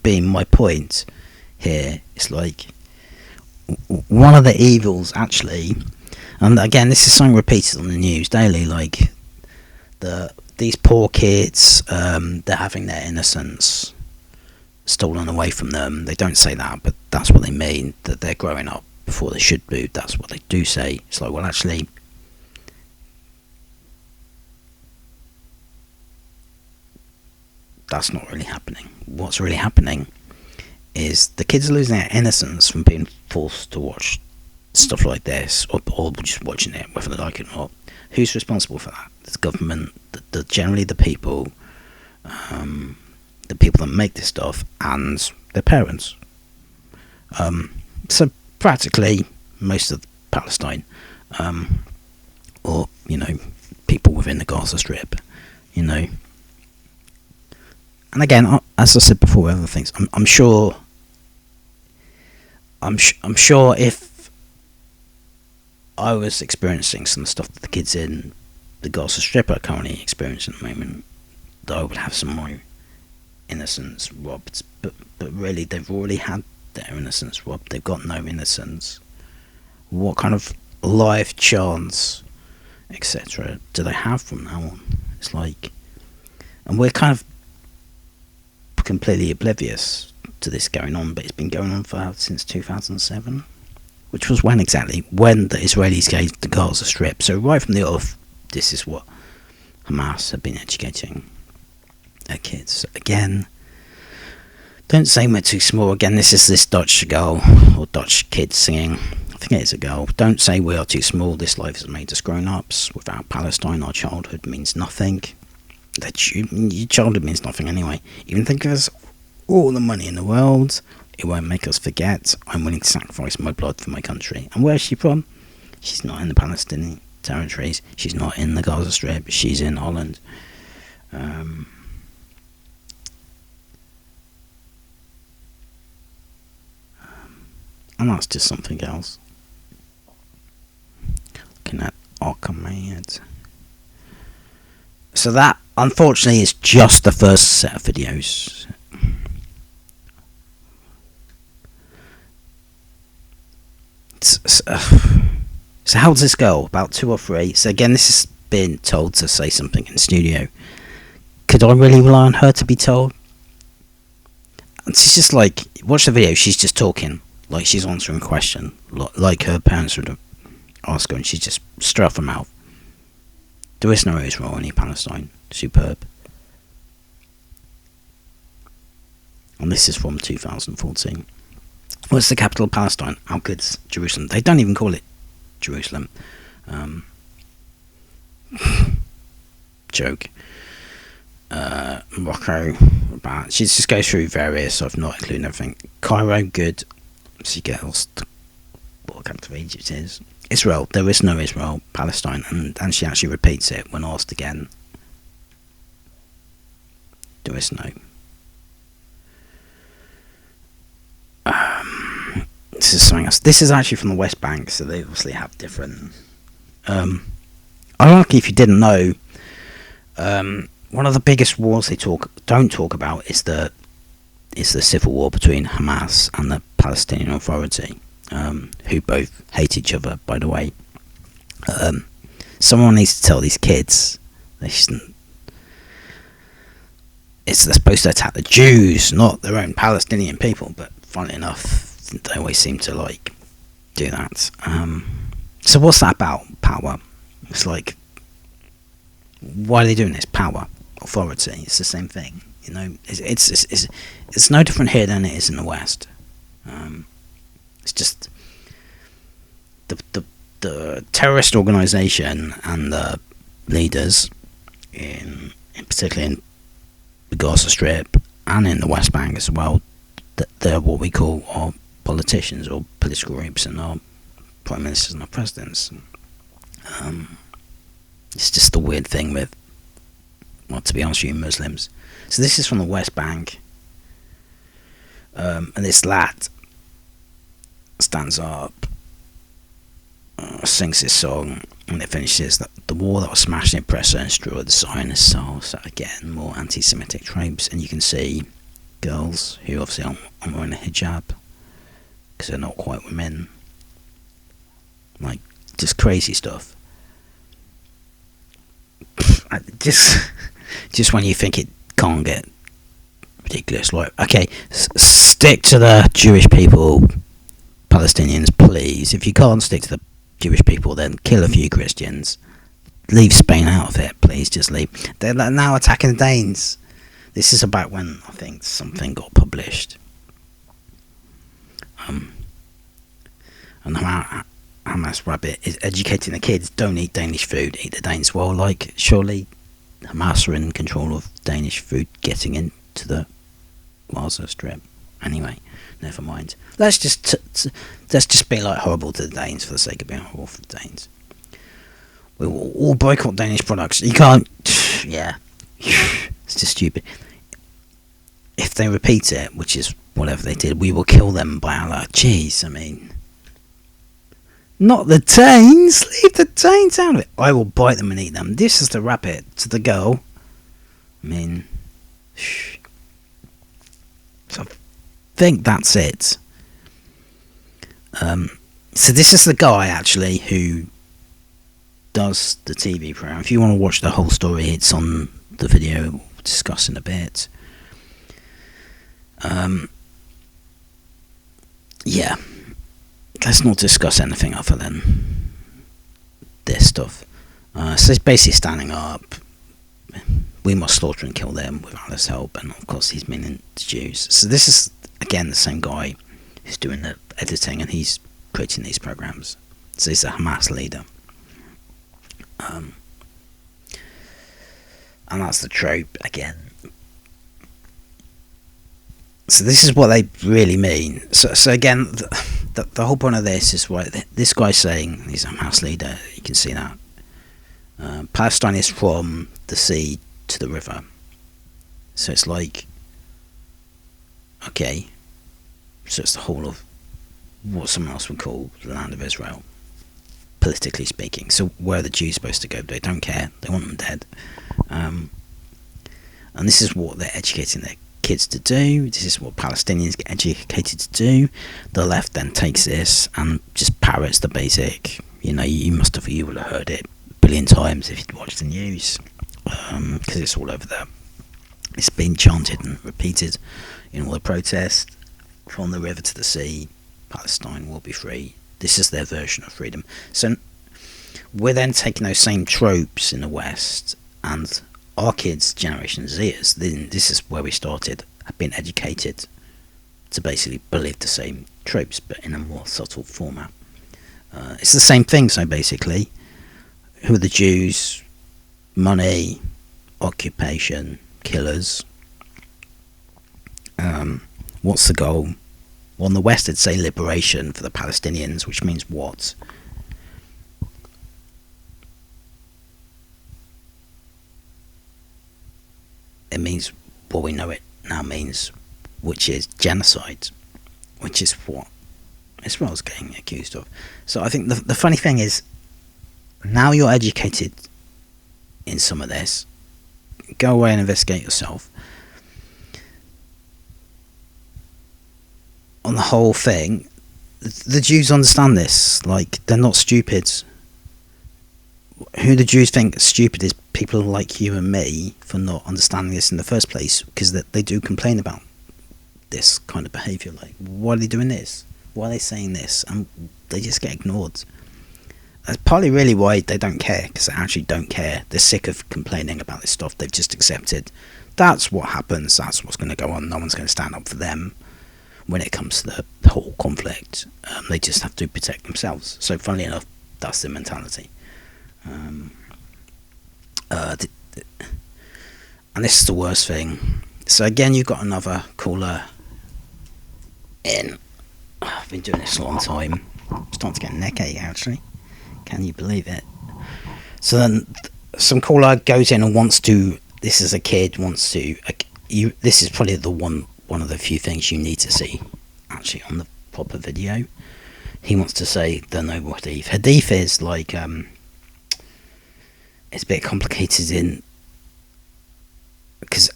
being my point here. It's like one of the evils, actually, and again, this is something repeated on the news daily, like these poor kids, they're having their innocence stolen away from them. They don't say that, but that's what they mean, that they're growing up before they should be. That's what they do say. It's like, well, actually, that's not really happening. What's really happening is the kids are losing their innocence from being forced to watch stuff like this, or just watching it, whether they like it or not. Who's responsible for that? The government, generally the people, the people that make this stuff, and their parents. So practically most of Palestine, or people within the Gaza Strip, And again, as I said before, other things. I'm sure if I was experiencing some stuff that the kids in the Gaza Strip are currently experiencing at the moment, that I would have some more innocence robbed. But really, they've already had their innocence robbed. They've got no innocence. What kind of life chance, etc., do they have from now on? It's like, and we're kind of completely oblivious to this going on, but it's been going on since 2007, which was when exactly? When the Israelis gave the Gaza Strip. So right from the off, this is what Hamas have been educating their kids. Again, don't say we're too small. Again, this is this Dutch girl or Dutch kid singing. I think it is a girl. Don't say we are too small. This life has made us grown-ups. Without Palestine, our childhood means nothing. Your childhood means nothing anyway. Even think of us all the money in the world, it won't make us forget. I'm willing to sacrifice my blood for my country. And where is she from? She's not in the Palestinian territories. She's not in the Gaza Strip. She's in Holland. And that's just something else. Looking at Oh, command. So that, unfortunately, is just the first set of videos. So how does this go? About 2 or 3. So again, this has been told to say something in studio. Could I really rely on her to be told? It's just like, watch the video, she's just talking. Like she's answering a question. Like her parents would ask her, and she's just straight off her mouth. There is no Israel, only Palestine. Superb. And this is from 2014. What's the capital of Palestine? Al-Quds, Jerusalem. They don't even call it Jerusalem. Joke. Morocco. She just goes through various. I've not included everything. Cairo, good. She gets what capital of Egypt is. Israel. There is no Israel. Palestine. And she actually repeats it when asked again. There is no. This is something else. This is actually from the West Bank, so they obviously have different. Ironically, if you didn't know, one of the biggest wars they don't talk about is the civil war between Hamas and the Palestinian Authority, who both hate each other. By the way, someone needs to tell these kids they're supposed to attack the Jews, not their own Palestinian people. But funnily enough, they always seem to like do that. So what's that about? Power. It's like, why are they doing this? Power, authority. It's the same thing. You know, it's no different here than it is in the West. It's just the terrorist organisation and the leaders particularly in the Gaza Strip and in the West Bank as well. They're what we call our politicians or political groups and our prime ministers and our presidents. It's just the weird thing with, well, to be honest with you, Muslims. So this is from the West Bank, and this lad stands up, sings this song, and it finishes that the war that was smashed the oppressor and destroyed the Zionist soul. So again, more anti-Semitic tropes, and you can see girls who obviously aren't wearing a hijab because they're not quite women, like just crazy stuff. Just when you think it can't get ridiculous, like, okay, stick to the Jewish people, Palestinians, please. If you can't stick to the Jewish people, then kill a few Christians. Leave Spain out of it, please. Just leave. They're now attacking the Danes. This is about when I think something got published. And Hamas rabbit is educating the kids, don't eat Danish food, eat the Danes. Well, like, surely Hamas are in control of Danish food getting into the Gaza Strip. Anyway, never mind. Let's just be like horrible to the Danes for the sake of being horrible for the Danes. We will all boycott Danish products. You can't. Yeah, it's just stupid. If they repeat it, which is whatever they did, we will kill them by Allah. Jeez, I mean, not the Danes. Leave the Danes out of it. I will bite them and eat them. This is the rabbit to the girl. I mean, so I think that's it. So this is the guy actually who does the TV program. If you want to watch the whole story, it's on the video we'll discuss in a bit. Yeah, let's not discuss anything other than this stuff. So he's basically standing up. We must slaughter and kill them with Allah's help, and of course he's meaning the Jews. So this is again the same guy who's doing the editing, and he's creating these programs. So he's a Hamas leader. And that's the trope again. So this is what they really mean. So again, the whole point of this is what this guy's saying. He's a Hamas leader. You can see that. Palestine is from the sea to the river. So it's like, okay, so it's the whole of what someone else would call the land of Israel. politically speaking. So where are the Jews supposed to go? They don't care. They want them dead. And this is what they're educating their kids to do. This is what Palestinians get educated to do. The left then takes this and just parrots the basic. You know, you would have heard it a billion times if you'd watched the news, because it's all over there. It's been chanted and repeated in all the protests. From the river to the sea, Palestine will be free. This is their version of freedom. So we're then taking those same tropes in the West, and our kids, Generation Zers, this is where we started, have been educated to basically believe the same tropes, but in a more subtle format. It's the same thing, so basically, who are the Jews? Money, occupation, killers. What's the goal? Well, in the West, it'd say liberation for the Palestinians, which means what? It means what we know it now means, which is genocide, which is what Israel's getting accused of. So I think the funny thing is, now you're educated in some of this, go away and investigate yourself. On the whole thing, the Jews understand this. Like, they're not stupid. Who the Jews think is stupid is people like you and me for not understanding this in the first place, because they do complain about this kind of behaviour. Like, why are they doing this? Why are they saying this? And they just get ignored. That's partly really why they don't care, because they actually don't care. They're sick of complaining about this stuff. They've just accepted that's what happens, that's what's going to go on. No one's going to stand up for them when it comes to the whole conflict. They just have to protect themselves. So funnily enough, that's their mentality. And this is the worst thing. So again, you've got another caller in. I've been doing this a long time. I'm starting to get a neck ache, actually. Can you believe it? So then some caller goes in and wants to, this is a kid, wants to, this is probably one of the few things you need to see actually on the proper video. He wants to say the noble hadith. Hadith is like, it's a bit complicated in, because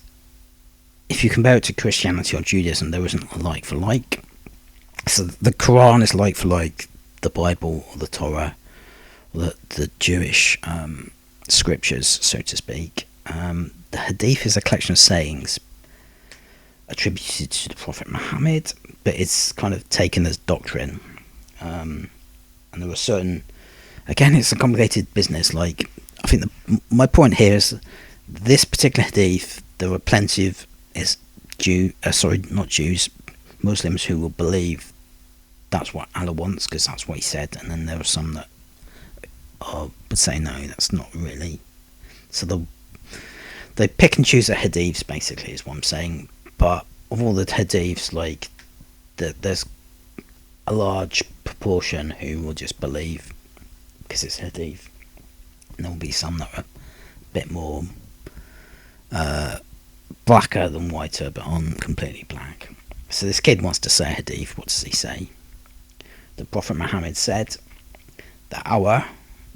if you compare it to Christianity or Judaism, there isn't a like for like. So the Quran is like for like the Bible or the Torah, or the Jewish scriptures, so to speak. The Hadith is a collection of sayings attributed to the Prophet Muhammad, but it's kind of taken as doctrine. And there are certain, again, it's a complicated business. Like, I think my point here is this particular Hadith, there are plenty of Muslims who will believe that's what Allah wants because that's what he said, and then there are some that would say no, that's not really. So they pick and choose the hadiths, basically, is what I'm saying. But of all the hadiths, like, there's a large proportion who will just believe because it's hadith, and there will be some that are a bit more blacker than whiter, but aren't completely black. So this kid wants to say hadith. What does he say? The Prophet Muhammad said, the hour,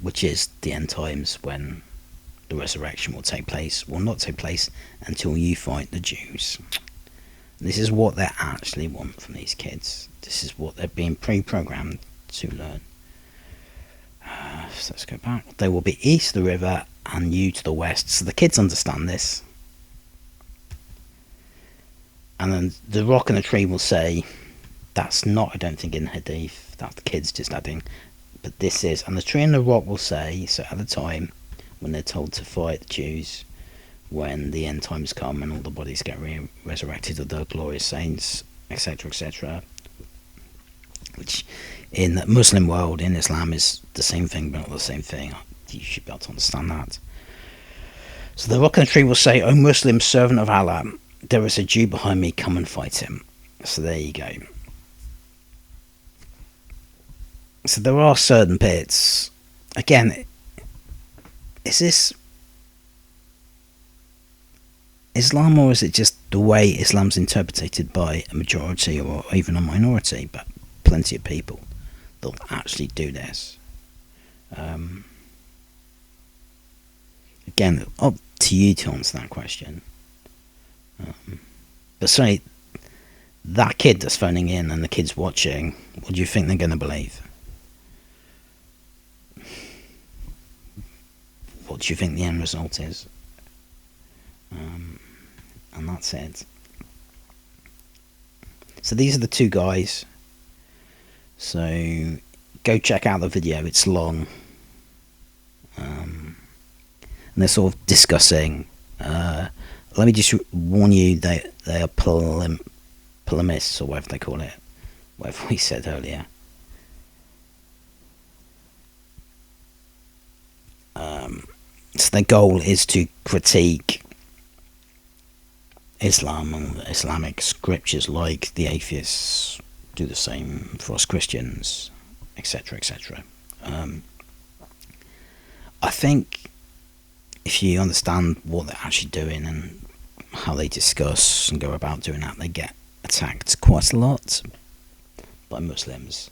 which is the end times when the resurrection will take place, will not take place until you fight the Jews. This is what they actually want from these kids. This is what they're being pre-programmed to learn. So let's go back. They will be east of the river and you to the west. So the kids understand this. And then the rock and the tree will say, that's not, I don't think, in Hadith. That's the kids just adding. But this is. And the tree and the rock will say, so at the time, when they're told to fight the Jews, when the end times come and all the bodies get resurrected of the glorious saints, etc., etc., which in the Muslim world, in Islam, is the same thing, but not the same thing. You should be able to understand that. So the rock and the tree will say, O Muslim servant of Allah, there is a Jew behind me, come and fight him. So there you go. So there are certain bits. Again, is this Islam, or is it just the way Islam's interpreted by a majority or even a minority, but plenty of people that actually do this? Um, Again, up to you to answer that question. But sorry, that kid that's phoning in and the kids watching, what do you think they're going to believe? What do you think the end result is? And that's it. So these are the two guys. So go check out the video. It's long. And they're sort of discussing. Let me just warn you, they are polemists, or whatever they call it. Whatever we said earlier. So their goal is to critique Islam and Islamic scriptures, like the atheists do the same for us Christians, etc., etc. I think if you understand what they're actually doing and how they discuss and go about doing that, they get attacked quite a lot by Muslims.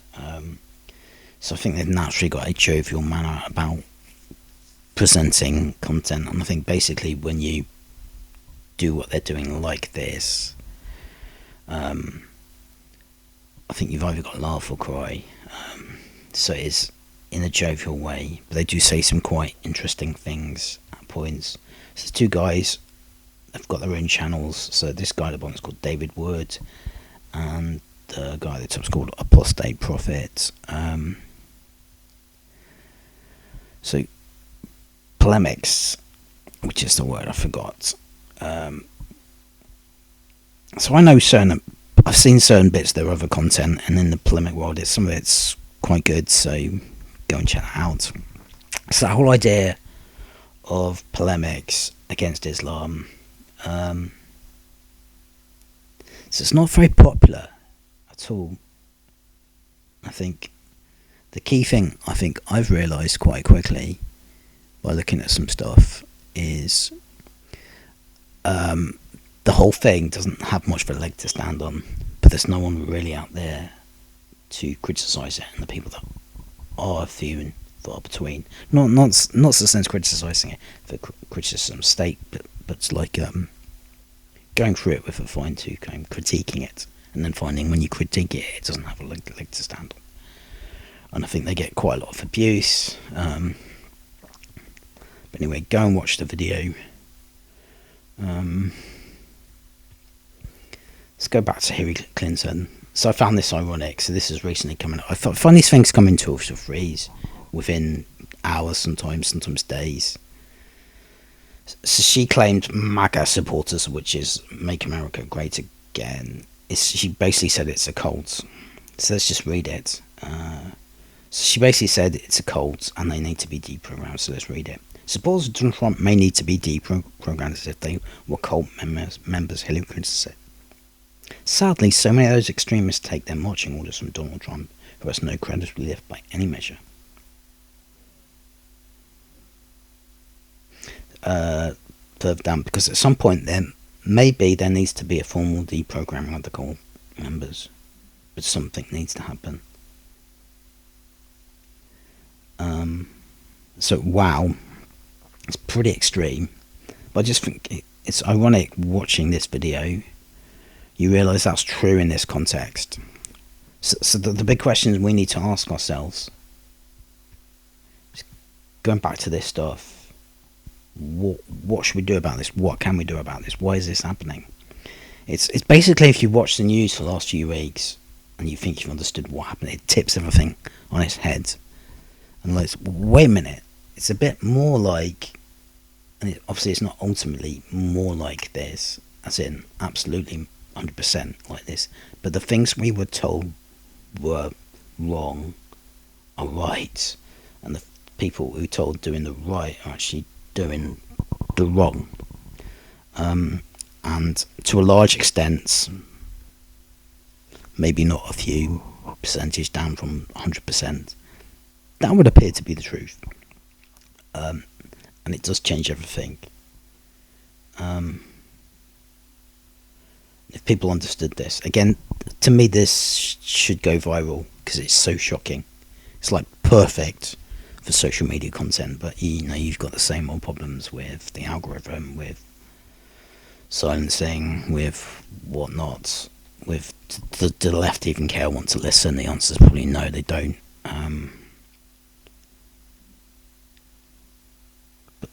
So I think they've naturally got a jovial manner about presenting content, and I think basically when you do what they're doing like this, I think you've either got to laugh or cry. So it is in a jovial way, but they do say some quite interesting things at points. So there's two guys, they've got their own channels. So this guy at the bottom is called David Wood, and the guy at the top is called Apostate Prophet. So polemics, which is the word I forgot. So I know I've seen certain bits of their other content, and in the polemic world, some of it's quite good, so go and check that out. So that whole idea of polemics against Islam, so it's not very popular at all. I think the key thing I've realised quite quickly by looking at some stuff is the whole thing doesn't have much of a leg to stand on, but there's no one really out there to criticise it, and the people that are few and far between. Not the sense criticising it for criticism's sake, but it's like going through it with a fine tooth comb, critiquing it, and then finding when you critique it, it doesn't have a leg to stand on. And I think they get quite a lot of abuse. But anyway, go and watch the video. Let's go back to Hillary Clinton. So I found this ironic. So this is recently coming up. I find these things come into a freeze within hours, sometimes days. So she claimed MAGA supporters, which is Make America Great Again. She basically said it's a cult. So let's just read it. So she basically said it's a cult and they need to be deprogrammed. So let's read it. Supporters of Donald Trump may need to be deprogrammed as if they were cult members, Hillary Clinton said. Sadly, so many of those extremists take their marching orders from Donald Trump, who has no credibility left by any measure. Further down, because at some point there needs to be a formal deprogramming of the cult members, but something needs to happen. So wow, it's pretty extreme, but I just think it's ironic watching this video. You realise that's true in this context. So the big questions we need to ask ourselves, going back to this stuff, what should we do about this? What can we do about this? Why is this happening? It's basically, if you watch the news for the last few weeks and you think you've understood what happened, it tips everything on its head. And like, wait a minute, it's a bit more like, and obviously it's not ultimately more like this, as in absolutely 100% like this, but the things we were told were wrong are right, and the people who told doing the right are actually doing the wrong. And to a large extent, maybe not a few percentage down from 100%, that would appear to be the truth. And it does change everything. If people understood this, again, to me this should go viral because it's so shocking. It's like perfect. for social media content, but you've got the same old problems with the algorithm, with silencing, with whatnot. With the left even care, want to listen? The answer is probably no, they don't.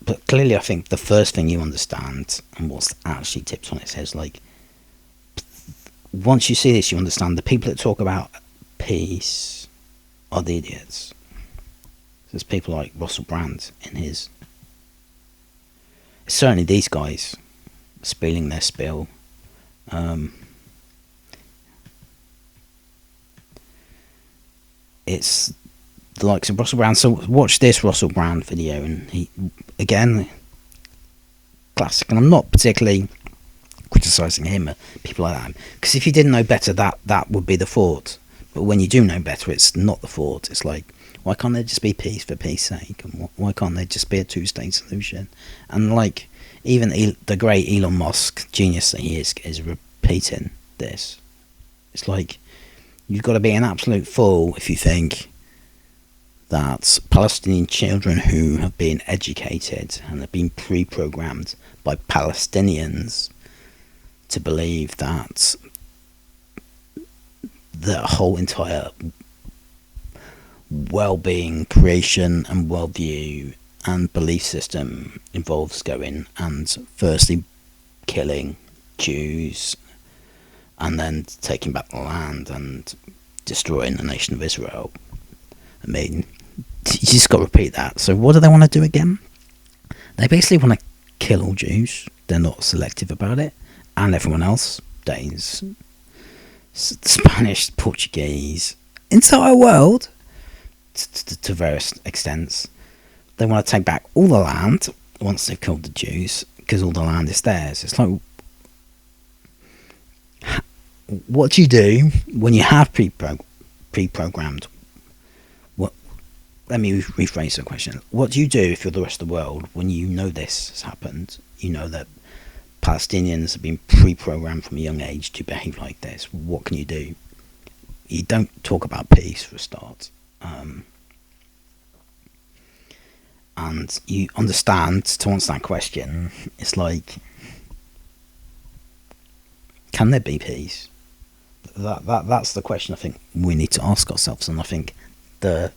But clearly, I think the first thing you understand, and what's actually tipped on its head, is like, once you see this, you understand the people that talk about peace are the idiots. There's people like Russell Brand in his. Certainly, these guys spilling their spill. It's the likes of Russell Brand. So watch this Russell Brand video, and he, again, classic. And I'm not particularly criticising him or people like that, because if you didn't know better, that would be the fault. But when you do know better, it's not the fault. It's like, why can't there just be peace for peace sake? And why can't there just be a two-state solution? And like, even the great Elon Musk, genius that he is repeating this. It's like, you've got to be an absolute fool if you think that Palestinian children who have been educated and have been pre-programmed by Palestinians to believe that the whole entire well-being, creation and worldview and belief system involves going and firstly killing Jews and then taking back the land and destroying the nation of Israel. I mean, you just got to repeat that. So what do they want to do again? They basically want to kill all Jews. They're not selective about it. And everyone else, Danes, Spanish, Portuguese, entire world, to various extents. They want to take back all the land once they've killed the Jews, because all the land is theirs. It's like, what do you do when you have pre-programmed? Let me rephrase the question. What do you do if you're the rest of the world when you know this has happened? You know that Palestinians have been pre-programmed from a young age to behave like this. What can you do? You don't talk about peace for a start. And you understand, to answer that question, it's like, can there be peace? That's the question I think we need to ask ourselves. And I think the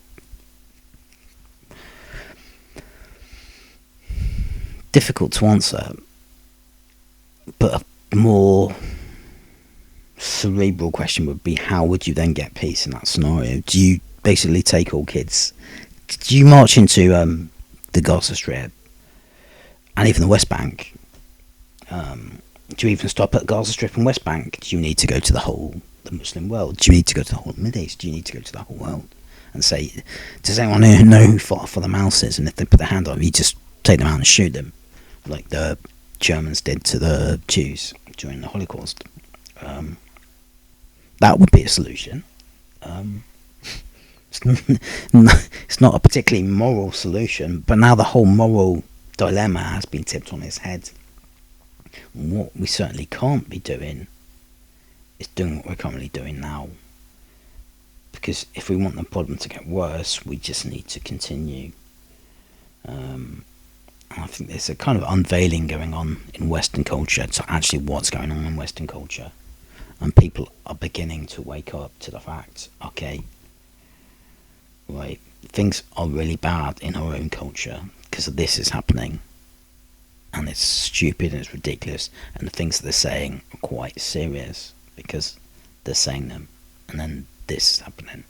difficult to answer, but a more cerebral question would be, how would you then get peace in that scenario? Do you basically take all kids? Do you march into the Gaza Strip and even the West Bank? Do you even stop at Gaza Strip and West Bank? Do you need to go to the Muslim world? Do you need to go to the whole Middle East? Do you need to go to the whole world and say, does anyone know who fought for the mouse is? And if they put their hand up, you just take them out and shoot them, like the Germans did to the Jews during the Holocaust. That would be a solution. It's not a particularly moral solution, but now the whole moral dilemma has been tipped on its head. What we certainly can't be doing is doing what we're currently doing now. Because if we want the problem to get worse, we just need to continue. I think there's a kind of unveiling going on in Western culture to actually what's going on in Western culture. And people are beginning to wake up to the fact, okay, right, things are really bad in our own culture because of this is happening. And it's stupid and it's ridiculous. And the things that they're saying are quite serious because they're saying them. And then this is happening.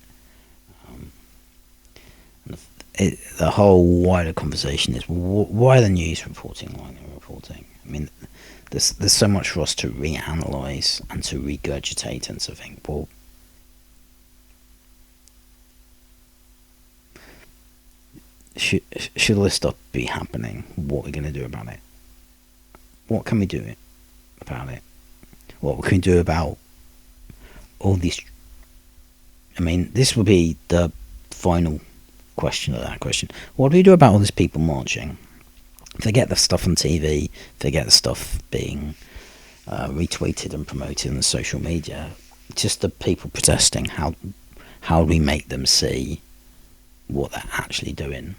The whole wider conversation is, why are the news reporting like they're reporting? I mean, there's so much for us to reanalyse and to regurgitate and to think, well, should all this stuff be happening? What are we going to do about it? What can we do about it? What can we do about all these? I mean, this will be the final question of that question. What do we do about all these people marching? Forget the stuff on TV, forget the stuff being retweeted and promoted on social media. Just the people protesting. How do we make them see what they're actually doing.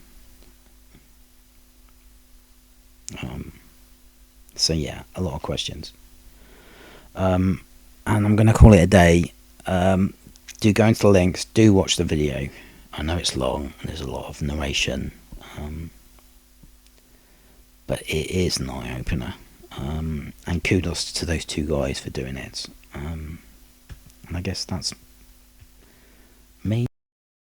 So yeah, a lot of questions. And I'm going to call it a day. Do go into the links, do watch the video. I know it's long and there's a lot of narration, but it is an eye-opener. And kudos to those two guys for doing it. And I guess that's